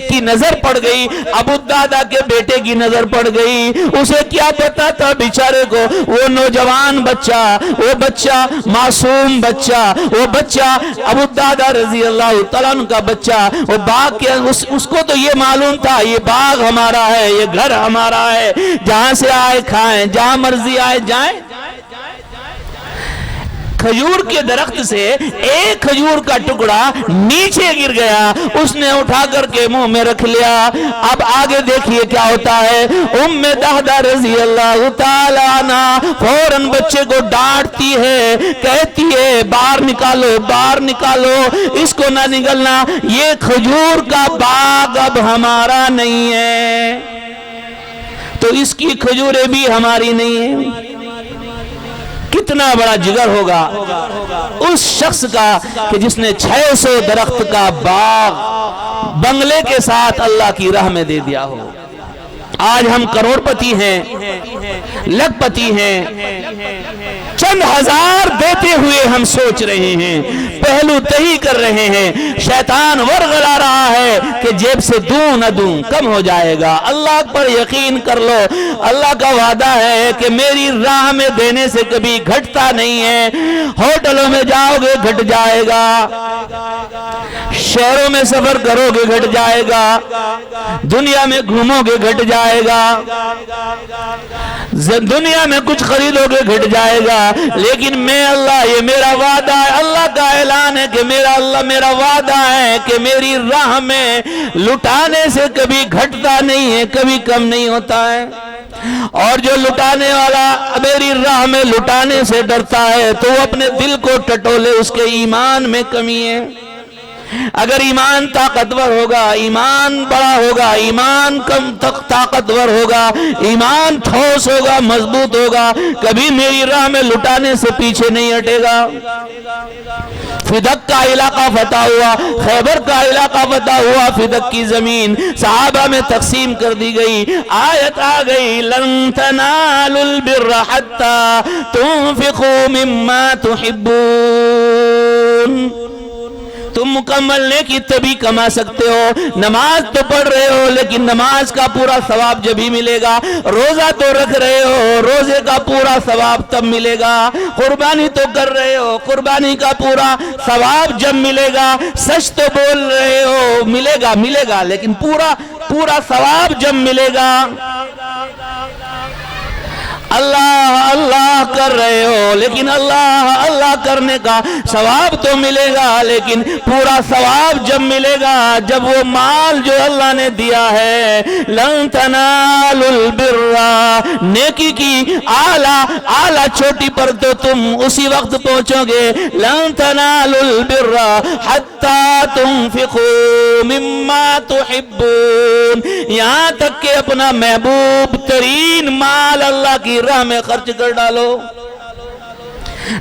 کی نظر پڑ گئی، ابو الدہدہ کے بیٹے کی نظر پڑ گئی۔ اسے کیا پتا تھا بیچارے کو، وہ نوجوان بچہ، وہ بچہ معصوم بچہ، وہ بچہ ابو الدہدہ رضی اللہ تعالیٰ عنہ کا بچہ، وہ باغ کے اس کو تو یہ معلوم تھا یہ باغ ہمارا ہے، یہ گھر ہمارا ہے، جہاں سے آئے کھائیں، جہاں مرضی آئے جائیں۔ کھجور کے درخت سے ایک کھجور کا ٹکڑا نیچے گر گیا، اس نے اٹھا کر کے منہ میں رکھ لیا۔ اب آگے دیکھیے کیا ہوتا ہے۔ ام دہدہ رضی اللہ تعالیٰ عنہ فوراً بچے کو ڈانٹتی ہے، کہتی ہے باہر نکالو، باہر نکالو، اس کو نہ نگلنا، یہ کھجور کا باغ اب ہمارا نہیں ہے، تو اس کی کھجوریں بھی ہماری نہیں ہیں۔ کتنا بڑا جگر ہوگا اس شخص کا کہ جس نے 600 درخت کا باغ بنگلے کے ساتھ اللہ کی راہ میں دے دیا ہو۔ آج ہم کروڑ پتی ہیں، لکھ پتی ہیں، چند ہزار دیتے ہوئے ہم سوچ رہے ہیں، پہلو تہی کر رہے ہیں، شیطان ورغلا رہا ہے کہ جیب سے دوں نہ دوں کم ہو جائے گا۔ اللہ پر یقین کر لو، اللہ کا وعدہ ہے کہ میری راہ میں دینے سے کبھی گھٹتا نہیں ہے۔ ہوٹلوں میں جاؤ گے گھٹ جائے گا، شہروں میں سفر کرو گے گھٹ جائے گا، دنیا میں گھومو گے گھٹ جائے گا، دنیا میں کچھ خریدو گے گھٹ جائے گا، لیکن میں اللہ، یہ میرا وعدہ ہے، اللہ کا اعلان ہے کہ میرا وعدہ ہے کہ میری راہ میں لٹانے سے کبھی گھٹتا نہیں ہے، کبھی کم نہیں ہوتا ہے۔ اور جو لٹانے والا میری راہ میں لٹانے سے ڈرتا ہے تو وہ اپنے دل کو ٹٹولے، اس کے ایمان میں کمی ہے۔ اگر ایمان طاقتور ہوگا، ایمان بڑا ہوگا، ایمان کم طاقتور ہوگا، ایمان ٹھوس ہوگا، مضبوط ہوگا، کبھی میری راہ میں لٹانے سے پیچھے نہیں ہٹے گا۔ فدق کا علاقہ فتح ہوا، خیبر کا علاقہ فتح ہوا، فدق کی زمین صحابہ میں تقسیم کر دی گئی۔ آیت آ گئی، لن تنالوا البر حتى تنفقوا مما تحبون۔ تم مکمل نیکی تبھی کما سکتے ہو۔ نماز تو پڑھ رہے ہو لیکن نماز کا پورا ثواب جب ہی ملے گا۔ روزہ تو رکھ رہے ہو، روزے کا پورا ثواب تب ملے گا۔ قربانی تو کر رہے ہو، قربانی کا پورا ثواب جب ملے گا۔ سچ تو بول رہے ہو، ملے گا لیکن پورا ثواب جب ملے گا۔ اللہ اللہ کر رہے ہو لیکن اللہ کرنے کا ثواب تو ملے گا، لیکن پورا ثواب جب ملے گا جب وہ مال جو اللہ نے دیا ہے۔ لن تنالوا البر، نیکی کی اعلیٰ چوٹی پر تو تم اسی وقت پہنچو گے۔ لن تنالوا البر حتى تنفقوا مما تحبون، یہاں تک کہ اپنا محبوب ترین مال اللہ کی راہ میں خرچ کر ڈالو۔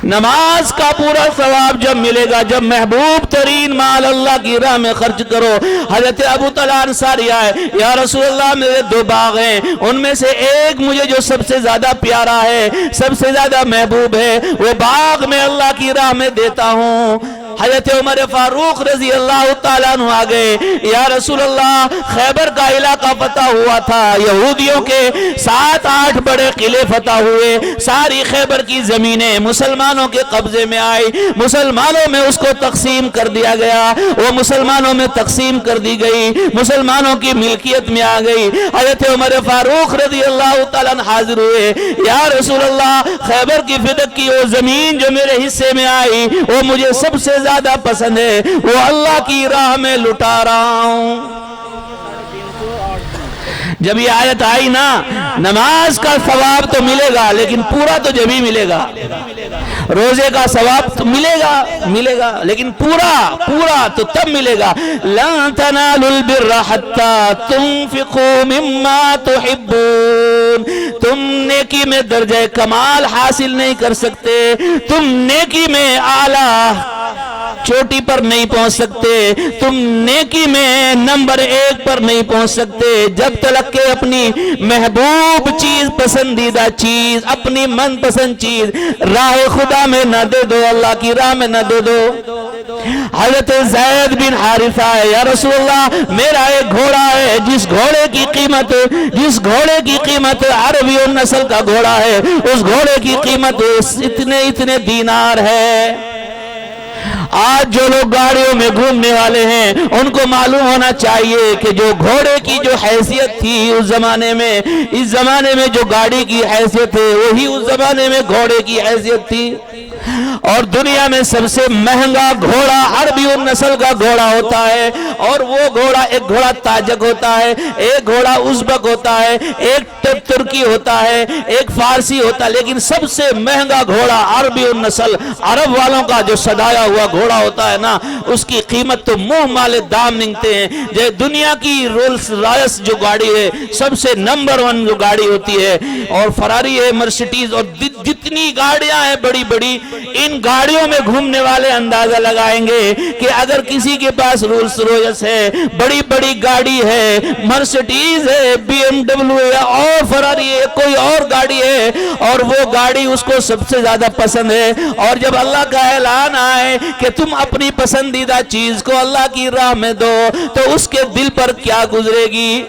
نماز کا پورا ثواب جب ملے گا جب محبوب ترین مال اللہ کی راہ میں خرچ کرو۔ حضرت ابو طلحہ انصاری آئے، یا رسول اللہ میرے 2 باغ ہیں، ان میں سے ایک مجھے جو سب سے زیادہ پیارا ہے، سب سے زیادہ محبوب ہے، وہ باغ میں اللہ کی راہ میں دیتا ہوں۔ حضرت عمر فاروق رضی اللہ تعالیٰ عنہ آگئے، یا رسول اللہ خیبر کا علاقہ فتح ہوا تھا، یہودیوں کے 7-8 بڑے قلعے فتح ہوئے، ساری خیبر کی زمینیں مسلمانوں کے قبضے میں آئی، مسلمانوں میں اس کو تقسیم کر دیا گیا، وہ مسلمانوں میں تقسیم کر دی گئی، مسلمانوں کی ملکیت میں آ گئی۔ حضرت عمر فاروق رضی اللہ تعالیٰ عنہ حاضر ہوئے، یا رسول اللہ خیبر کی فدق کی وہ زمین جو میرے حصے میں آئی وہ مجھے سب سے زیادہ پسند ہے، وہ اللہ کی راہ میں لٹا رہا ہوں۔ جب یہ آیت آئی نا، نماز کا ثواب تو ملے گا لیکن پورا تو جب ہی ملے گا۔ روزے کا ثواب تو ملے گا لیکن پورا تو تب ملے گا لن تنالوا البر حتى تنفقوا مما تحبون. تم نیکی میں درجہ کمال حاصل نہیں کر سکتے, تم نیکی میں اعلیٰ چوٹی پر نہیں پہنچ سکتے, تم نیکی میں نمبر 1 پر نہیں پہنچ سکتے جب تک کہ اپنی محبوب چیز, پسندیدہ چیز, اپنی من پسند چیز راہ خدا میں نہ دے دو, اللہ کی راہ میں نہ دے دو. حضرت زید بن حارثہ ہے, یا رسول اللہ میرا ایک گھوڑا ہے جس گھوڑے کی قیمت عربی نسل کا گھوڑا ہے, اس گھوڑے کی قیمت اتنے دینار ہے. آج جو لوگ گاڑیوں میں گھومنے والے ہیں ان کو معلوم ہونا چاہیے کہ جو گھوڑے کی جو حیثیت تھی اس زمانے میں, اس زمانے میں جو گاڑی کی حیثیت ہے وہی اس زمانے میں گھوڑے کی حیثیت تھی. اور دنیا میں سب سے مہنگا گھوڑا عربی نسل کا گھوڑا ہوتا ہے, اور وہ گھوڑا ایک گھوڑا تاجک ہوتا ہے, ایک گھوڑا ازبک ہوتا ہے, ایک ترکی ہوتا ہے, ایک فارسی ہوتا ہے, لیکن سب سے مہنگا گھوڑا عربی نسل عرب والوں کا جو سدایا ہوا گھوڑا ہوتا ہے نا, اس کی قیمت تو منہ مالے دام نکلتے ہیں. جو دنیا کی رولز رائس جو گاڑی ہے سب سے نمبر 1 جو گاڑی ہوتی ہے, اور فراری ہے, مرسیڈیز, اور جتنی گاڑیاں ہیں بڑی بڑی, ان گاڑیوں میں گھومنے والے اندازہ لگائیں گے کہ اگر کسی کے پاس رولز رویس ہے, بڑی بڑی گاڑی ہے, مرسیڈیز ہے, BMW ہے, اور فراری ہے, کوئی اور گاڑی ہے, اور وہ گاڑی اس کو سب سے زیادہ پسند ہے, اور جب اللہ کا اعلان آئے کہ تم اپنی پسندیدہ چیز کو اللہ کی راہ میں دو تو اس کے دل پر کیا گزرے گی.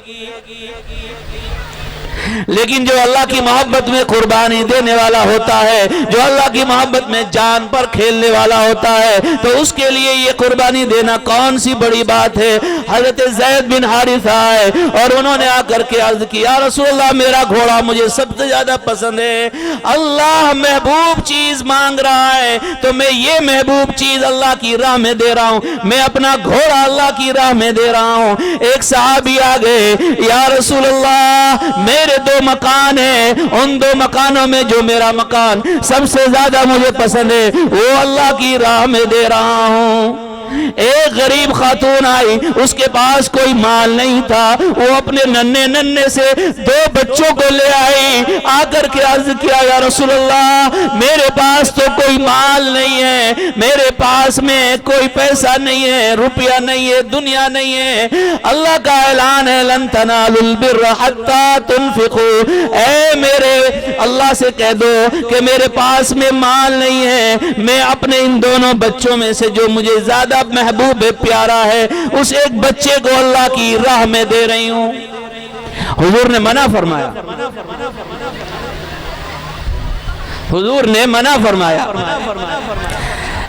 لیکن جو اللہ کی محبت میں قربانی دینے والا ہوتا ہے, جو اللہ کی محبت میں جان پر کھیلنے والا ہوتا ہے, تو اس کے لیے یہ قربانی دینا کون سی بڑی بات ہے. حضرت زید بن حارثہ ہے اور انہوں نے آ کر کے عرض کی, یا رسول اللہ میرا گھوڑا مجھے سب سے زیادہ پسند ہے, اللہ محبوب چیز مانگ رہا ہے تو میں یہ محبوب چیز اللہ کی راہ میں دے رہا ہوں, میں اپنا گھوڑا اللہ کی راہ میں دے رہا ہوں. ایک صحابی آ گئے, یا رسول اللہ میرے 2 مکان ہیں, ان 2 مکانوں میں جو میرا مکان سب سے زیادہ مجھے پسند ہے وہ اللہ کی راہ میں دے رہا ہوں. ایک غریب خاتون آئی, اس کے پاس کوئی مال نہیں تھا, وہ اپنے ننھے سے 2 بچوں کو لے آئی, آ کر کے عرض کیا, یا رسول اللہ میرے پاس تو کوئی مال نہیں ہے, میرے پاس میں کوئی پیسہ نہیں ہے, روپیہ نہیں ہے, دنیا نہیں ہے, اللہ کا اعلان ہے لن تنالوا البر حتى تنفقوا. اے میرے اللہ سے کہہ دو کہ میرے پاس میں مال نہیں ہے, میں اپنے ان دونوں بچوں میں سے جو مجھے زیادہ محبوب پیارا ہے اس ایک بچے کو اللہ کی راہ میں دے رہی ہوں. حضور نے منع فرمایا, حضور نے منع فرمایا,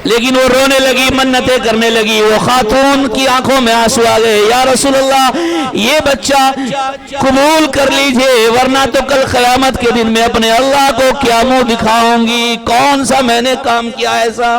لیکن وہ رونے لگی, منتیں کرنے لگی. وہ خاتون کی آنکھوں میں آنسو آ گئے, یا رسول اللہ یہ بچہ قبول کر لیجئے ورنہ تو کل قیامت کے دن میں اپنے اللہ کو کیا منہ دکھاؤں گی, کون سا میں نے کام کیا ایسا.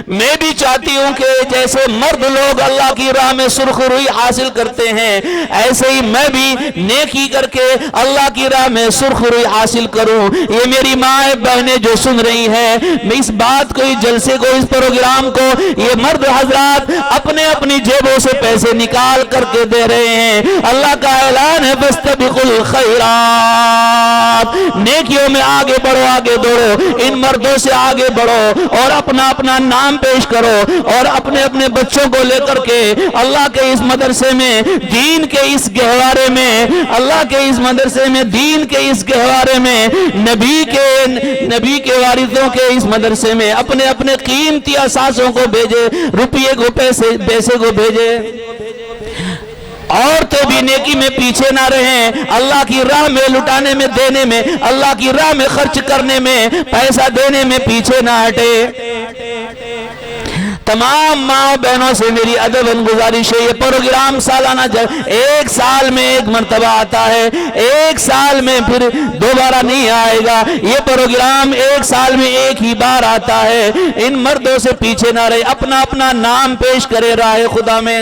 میں بھی چاہتی ہوں کہ جیسے مرد لوگ اللہ کی راہ میں سرخ روئی حاصل کرتے ہیں ایسے ہی میں بھی نیکی کر کے اللہ کی راہ میں سرخ روئی حاصل کروں. یہ میری ماں بہنیں جو سن رہی ہیں, میں اس بات کو, اس جلسے کو, اس پروگرام کو یہ مرد حضرات اپنی جیبوں سے پیسے نکال کر کے دے رہے ہیں. اللہ کا اعلان ہے فاستبقوا الخیرات, نیکیوں میں آگے بڑھو, آگے دوڑو, ان مردوں سے آگے بڑھو اور اپنا نام پیش کرو, اور اپنے بچوں کو لے کر کے اللہ کے اس مدرسے میں, دین کے اس گہوارے میں, اللہ کے اس مدرسے میں, دین کے اس گہوارے میں, نبی کے وارثوں کے اس مدرسے میں اپنے قیمتی اثاثوں کو بھیجے, روپیے کو, پیسے کو بھیجے. عورتیں بھی نیکی میں پیچھے نہ رہیں, اللہ کی راہ میں لٹانے میں, دینے میں, اللہ کی راہ میں خرچ کرنے میں, پیسہ دینے میں پیچھے نہ ہٹے. تمام ماں بہنوں سے میری ادباً گزارش ہے, یہ پروگرام سالانہ 1 سال میں 1 مرتبہ آتا ہے, 1 سال میں پھر دوبارہ نہیں آئے گا. یہ پروگرام 1 سال میں 1 ہی بار آتا ہے. ان مردوں سے پیچھے نہ رہے, اپنا نام پیش کرے راہ خدا میں.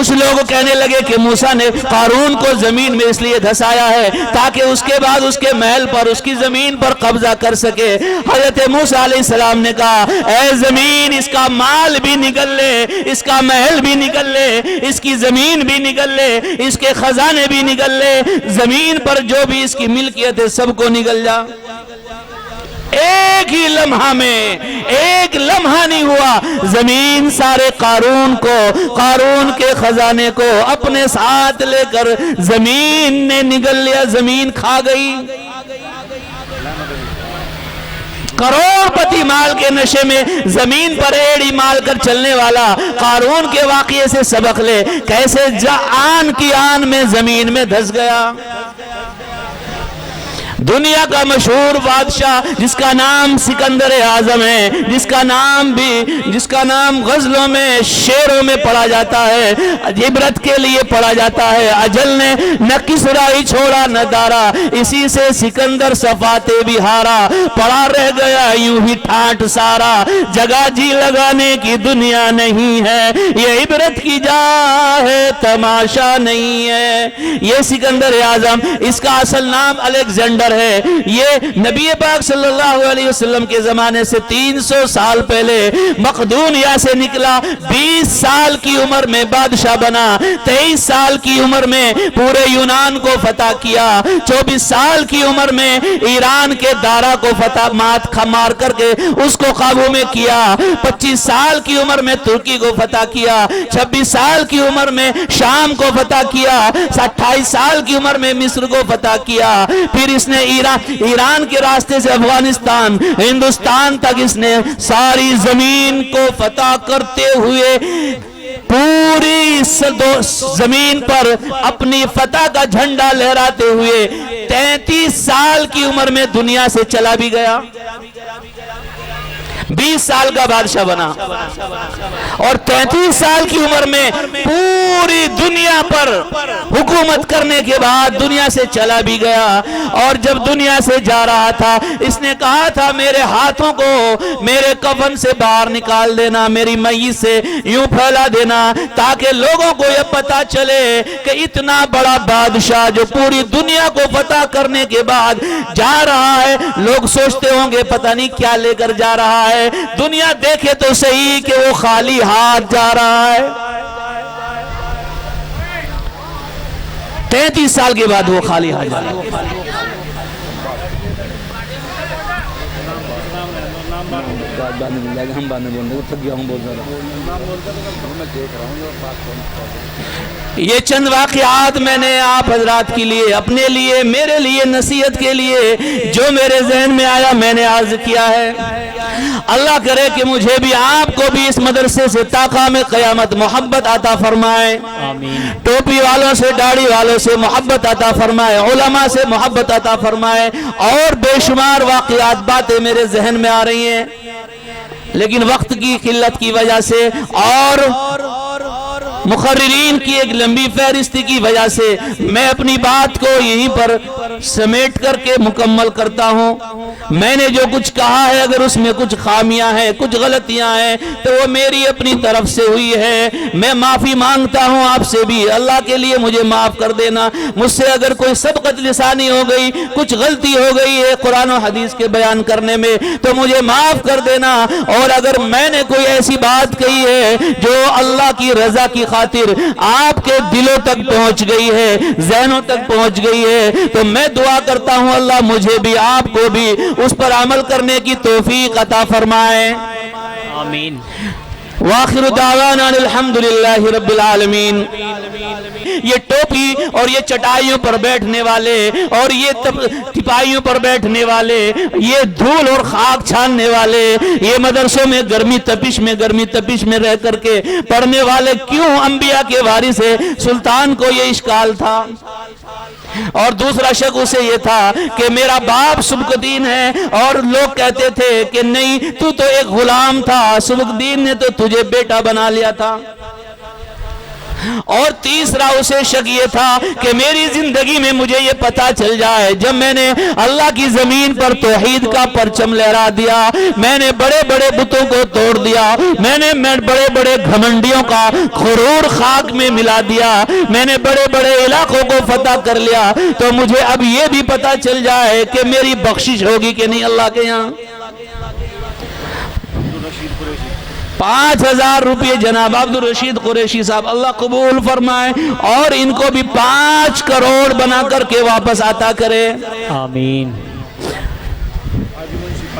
کچھ لوگ کہنے لگے کہ موسیٰ نے قارون کو زمین میں اس لیے دھسایا ہے تاکہ اس کے بعد اس کے محل پر اس کی زمین پر قبضہ کر سکے۔ حضرت موسیٰ علیہ السلام نے کہا اے زمین اس کا مال بھی نگل لے، اس کا محل بھی نگل لے، اس کی زمین بھی نگل لے، اس کے خزانے بھی نگل لے، زمین پر جو بھی اس کی ملکیت ہے سب کو نگل جا۔ ایک ہی لمحہ میں، ایک لمحہ نہیں ہوا، زمین سارے قارون کو، قارون کے خزانے کو اپنے ساتھ لے کر زمین نے نگل لیا، زمین کھا گئی۔ کروڑ پتی مال کے نشے میں زمین پر ایڑی مال کر چلنے والا قارون کے واقعے سے سبق لے، کیسے آن کی آن میں زمین میں دھس گیا۔ دنیا کا مشہور بادشاہ جس کا نام سکندر اعظم ہے، جس کا نام غزلوں میں، شعروں میں پڑھا جاتا ہے، عبرت کے لیے پڑھا جاتا ہے۔ اجل نے نہ کسرا ہی چھوڑا نہ دارا، اسی سے سکندر صفاتے بھی ہارا، پڑا رہ گیا یوں ہی ٹھاٹ سارا، جگہ جی لگانے کی دنیا نہیں ہے، یہ عبرت کی جا ہے تماشا نہیں ہے۔ یہ سکندر اعظم، اس کا اصل نام الیگزینڈر ہے۔ یہ نبی پاک صلی اللہ علیہ وسلم کے زمانے سے 300 سال پہلے مقدونیہ سے نکلا، 20 سال کی عمر میں بادشاہ بنا، 23 سال کی عمر میں پورے یونان کو فتح کیا، 24 سال کی عمر میں ایران کے دارا کو فتح مار کر کے اس کو قابو میں کیا، 25 سال کی عمر میں ترکی کو فتح کیا، 26 سال کی عمر میں شام کو فتح کیا، 28 سال کی عمر میں مصر کو فتح کیا، پھر اس نے ایران کے راستے سے افغانستان، ہندوستان تک اس نے ساری زمین کو فتح کرتے ہوئے پوری زمین پر اپنی فتح کا جھنڈا لہراتے ہوئے 33 سال کی عمر میں دنیا سے چلا بھی گیا۔ 20 سال کا بادشاہ بنا اور 33 سال کی عمر میں پوری دنیا پر حکومت کرنے کے بعد دنیا سے چلا بھی گیا۔ اور جب دنیا سے جا رہا تھا اس نے کہا تھا میرے ہاتھوں کو میرے کفن سے باہر نکال دینا، میری میت سے یوں پھیلا دینا تاکہ لوگوں کو یہ پتا چلے کہ اتنا بڑا بادشاہ جو پوری دنیا کو فتح کرنے کے بعد جا رہا ہے، لوگ سوچتے ہوں گے پتہ نہیں کیا لے کر جا رہا ہے، دنیا دیکھے تو صحیح کہ وہ خالی ہاتھ جا رہا ہے۔ 33 سال کے بعد وہ خالی ہاتھ جا رہا ہے۔ یہ چند واقعات میں نے آپ حضرات کے لیے، اپنے لیے، میرے لیے، نصیحت کے لیے جو میرے ذہن میں آیا میں نے عرض کیا ہے۔ اللہ کرے کہ مجھے بھی آپ کو بھی اس مدرسے سے تا قیام قیامت محبت عطا فرمائے، ٹوپی والوں سے، داڑھی والوں سے محبت عطا فرمائے، علماء سے محبت عطا فرمائے۔ اور بے شمار واقعات، باتیں میرے ذہن میں آ رہی ہیں لیکن وقت کی قلت کی وجہ سے اور مقررین کی ایک لمبی فہرست کی وجہ سے میں اپنی بات کو یہیں پر سمیٹ کر کے مکمل کرتا ہوں۔ میں نے جو کچھ کہا ہے اگر اس میں کچھ خامیاں ہیں، کچھ غلطیاں ہیں تو وہ میری اپنی طرف سے ہوئی ہے، میں معافی مانگتا ہوں آپ سے بھی، اللہ کے لیے مجھے معاف کر دینا۔ مجھ سے اگر کوئی سبقت لسانی ہو گئی، کچھ غلطی ہو گئی ہے قرآن و حدیث کے بیان کرنے میں تو مجھے معاف کر دینا۔ اور اگر میں نے کوئی ایسی بات کہی ہے جو اللہ کی رضا کی خاطر آپ کے دلوں تک پہنچ گئی ہے، ذہنوں تک پہنچ گئی ہے تو میں دعا کرتا ہوں اللہ مجھے بھی آپ کو بھی اس پر عمل کرنے کی توفیق عطا فرمائے، آمین۔ وآخر دعوانا الحمدللہ رب العالمین۔ یہ ٹوپی اور یہ چٹائیوں پر بیٹھنے والے اور یہ تپائیوں پر بیٹھنے والے، یہ دھول اور خاک چھاننے والے، یہ مدرسوں میں گرمی تپش میں رہ کر کے پڑھنے والے کیوں انبیاء کے وارث ہے؟ سلطان کو یہ اشکال تھا۔ اور دوسرا شک اسے یہ تھا کہ میرا باپ سبکدین ہے، اور لوگ کہتے تھے کہ نہیں تو ایک غلام تھا، سبکدین نے تو تجھے بیٹا بنا لیا تھا۔ اور تیسرا اسے شک یہ تھا کہ میری زندگی میں مجھے یہ پتا چل جائے جب میں نے اللہ کی زمین پر توحید کا پرچم لہرا دیا، میں نے بڑے بڑے بتوں کو توڑ دیا، میں نے بڑے بڑے گھمنڈیوں کا غرور خاک میں ملا دیا، میں نے بڑے بڑے علاقوں کو فتح کر لیا، تو مجھے اب یہ بھی پتا چل جائے کہ میری بخشش ہوگی کہ نہیں اللہ کے یہاں۔ 5,000 روپے جناب عبدالرشید قریشی صاحب اللہ قبول فرمائے، اور ان کو بھی 5 کروڑ بنا کر کے واپس عطا کرے، آمین۔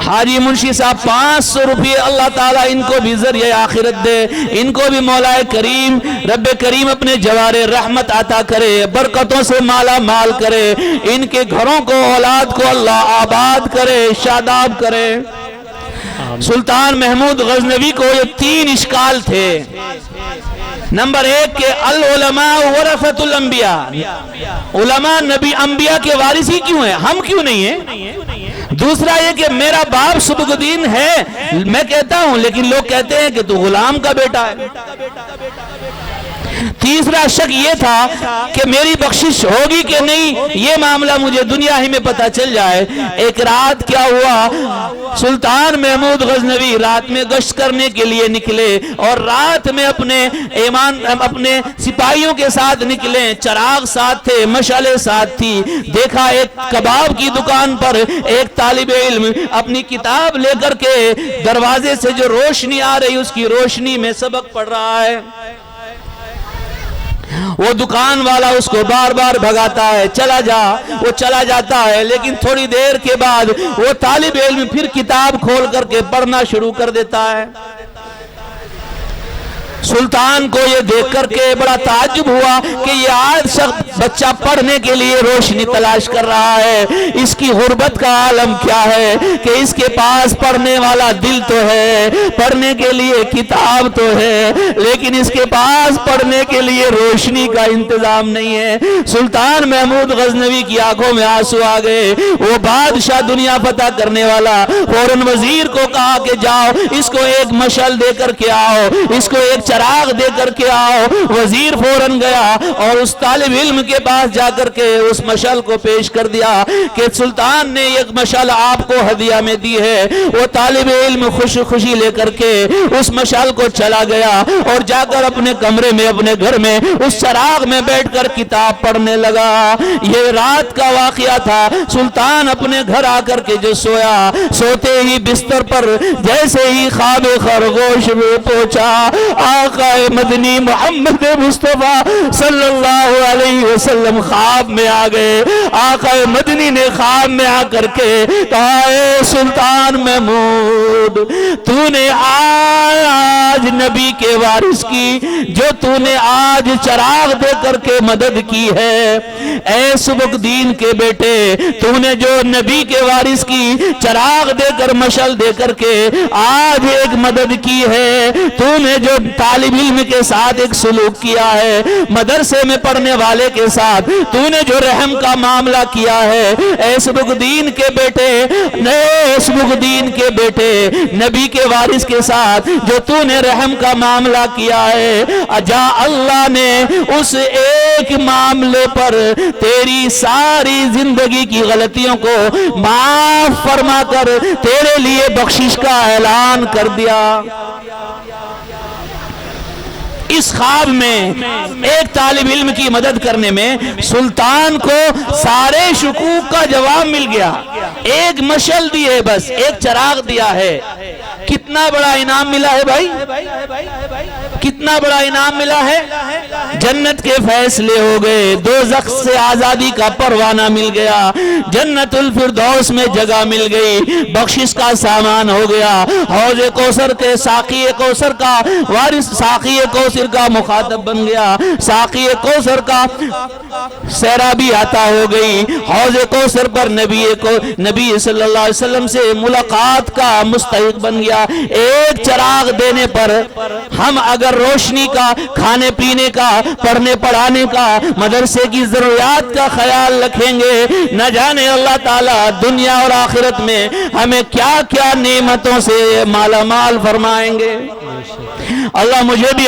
حاجی منشی صاحب 500 روپے اللہ تعالیٰ ان کو بھی ذریعہ آخرت دے، ان کو بھی مولا کریم رب کریم اپنے جوار رحمت عطا کرے، برکتوں سے مالا مال کرے، ان کے گھروں کو اولاد کو اللہ آباد کرے، شاداب کرے۔ سلطان محمود غزنوی کو یہ 3 اشکال تھے۔ نمبر 1 کہ العلماء ورثۃ الانبیاء، علماء نبی انبیاء کے وارث ہی کیوں ہیں، ہم کیوں نہیں ہیں؟ دوسرا یہ کہ میرا باپ سبک الدین ہے، میں کہتا ہوں لیکن لوگ کہتے ہیں کہ تو غلام کا بیٹا ہے۔ تیسرا شک یہ تھا کہ میری بخشش ہوگی کہ نہیں، یہ معاملہ مجھے دنیا ہی میں پتا چل جائے۔ ایک رات کیا ہوا، سلطان محمود غزنوی رات میں گشت کرنے کے لیے نکلے، اور رات میں اپنے سپاہیوں کے ساتھ نکلے، چراغ ساتھ تھے، مشعلیں ساتھ تھی، دیکھا ایک کباب کی دکان پر ایک طالب علم اپنی کتاب لے کر کے دروازے سے جو روشنی آ رہی اس کی روشنی میں سبق پڑھ رہا ہے۔ وہ دکان والا اس کو بار بار بھگاتا ہے، چلا جا، وہ چلا جاتا ہے، لیکن تھوڑی دیر کے بعد وہ طالب علم پھر کتاب کھول کر کے پڑھنا شروع کر دیتا ہے۔ سلطان کو یہ دیکھ کر کے بڑا تعجب ہوا کہ یہ آج شخص بچہ پڑھنے کے لیے روشنی تلاش کر رہا ہے، اس کی غربت کا عالم کیا ہے کہ اس کے پاس پڑھنے والا دل تو ہے، پڑھنے کے لیے کتاب تو ہے، لیکن اس کے پاس پڑھنے کے لیے روشنی کا انتظام نہیں ہے۔ سلطان محمود غزنوی کی آنکھوں میں آنسو آ گئے۔ وہ بادشاہ دنیا فتح کرنے والا فوراً وزیر کو کہا کہ جاؤ اس کو ایک مشعل دے کر کے آؤ، اس کو ایک چراغ دے کر کے آؤ۔ وزیر فوراً گیا اور اس طالب علم کے پاس جا کر کے اس مشعل کو پیش کر دیا کہ سلطان نے ایک مشعل آپ کو ہدیہ میں دی ہے۔ وہ طالب علم خوشی لے کر کے اس مشعل کو چلا گیا اور جا کر اپنے کمرے میں اپنے گھر میں اس چراغ میں بیٹھ کر کتاب پڑھنے لگا۔ یہ رات کا واقعہ تھا۔ سلطان اپنے گھر آ کر کے جو سویا، سوتے ہی بستر پر جیسے ہی خواب خرگوش میں پہنچا، آقا مدنی محمد مصطفیٰ صلی اللہ علیہ وسلم خواب میں آ گئے۔ آقا مدنی نے خواب میں آ کر کے کہا، اے سلطان محمود، تو نے آج نبی کے وارث کی جو تو نے آج چراغ دے کر کے مدد کی ہے، اے سبک دین کے بیٹے، تو نے جو نبی کے وارث کی چراغ دے کر مشعل دے کر کے آج ایک مدد کی ہے، تو نے جو طالب علم کے ساتھ ایک سلوک کیا ہے، مدرسے میں پڑھنے والے کے ساتھ تو نے جو رحم کا معاملہ کیا ہے، اے سبک دین کے بیٹے، اے سبک دین کے بیٹے، نبی کے وارث کے ساتھ جو تو نے رحم کا معاملہ کیا ہے، اجا اللہ نے اس ایک معاملے پر تیری ساری زندگی کی غلطیوں کو معاف فرما کر تیرے لیے بخشش کا اعلان کر دیا۔ اس خواب میں ایک طالب علم کی مدد کرنے میں سلطان کو سارے شکوک کا جواب مل گیا۔ ایک مشعل دی ہے، بس ایک چراغ دیا ہے، کتنا بڑا انعام ملا ہے بھائی، کتنا بڑا انعام ملا ہے۔ جنت کے فیصلے ہو گئے، دوزخ سے آزادی کا پروانہ مل گیا، جنت الفردوس میں جگہ مل گئی، بخشش کا سامان ہو گیا، حوض کوثر کے ساقی کوثر کا وارث، ساقی کوثر کا مخاطب بن گیا، ساقی کوثر کا سیرابی عطا ہو گئی، حوض کوثر پر نبی صلی اللہ علیہ وسلم سے ملاقات کا مستحق بن گیا۔ ایک چراغ دینے پر ہم اگر مگر روشنی کا، کھانے پینے کا، پڑھنے پڑھانے کا، مدرسے کی ضروریات کا خیال رکھیں گے، نہ جانے اللہ تعالیٰ دنیا اور آخرت میں ہمیں کیا کیا نعمتوں سے مالا مال فرمائیں گے۔ اللہ مجھے بھی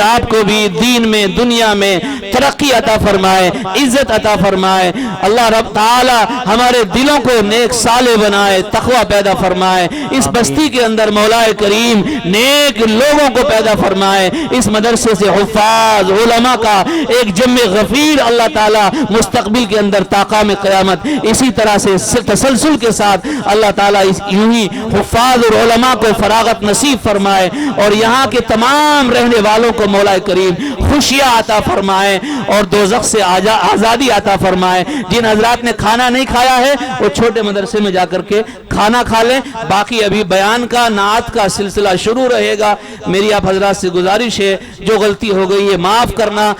آپ کو بھی دین میں دنیا میں ترقی عطا فرمائے، عزت عطا فرمائے۔ اللہ رب تعالی ہمارے دلوں کو نیک صالح بنائے، تقوی پیدا فرمائے۔ اس بستی کے اندر مولا کریم نیک لوگوں کو پیدا فرمائے۔ اس مدرسے سے حفاظ علماء کا ایک جمع غفیر اللہ تعالی مستقبل کے اندر تا قیام قیامت اسی طرح سے تسلسل کے ساتھ اللہ تعالی یوں ہی حفاظ اور علماء کو فراغت نصیب فرمائے، اور یہاں کے تمام رہنے والوں کو مولا کریم خوشیاں عطا فرمائے اور دوزخ سے آزادی عطا فرمائے۔ جن حضرات نے کھانا نہیں کھایا ہے وہ چھوٹے مدرسے میں جا کر کے کھانا کھا لیں، باقی ابھی بیان کا نعت کا سلسلہ شروع رہے گا۔ میری آپ حضرات سے گزارش ہے جو غلطی ہو گئی ہے معاف کرنا۔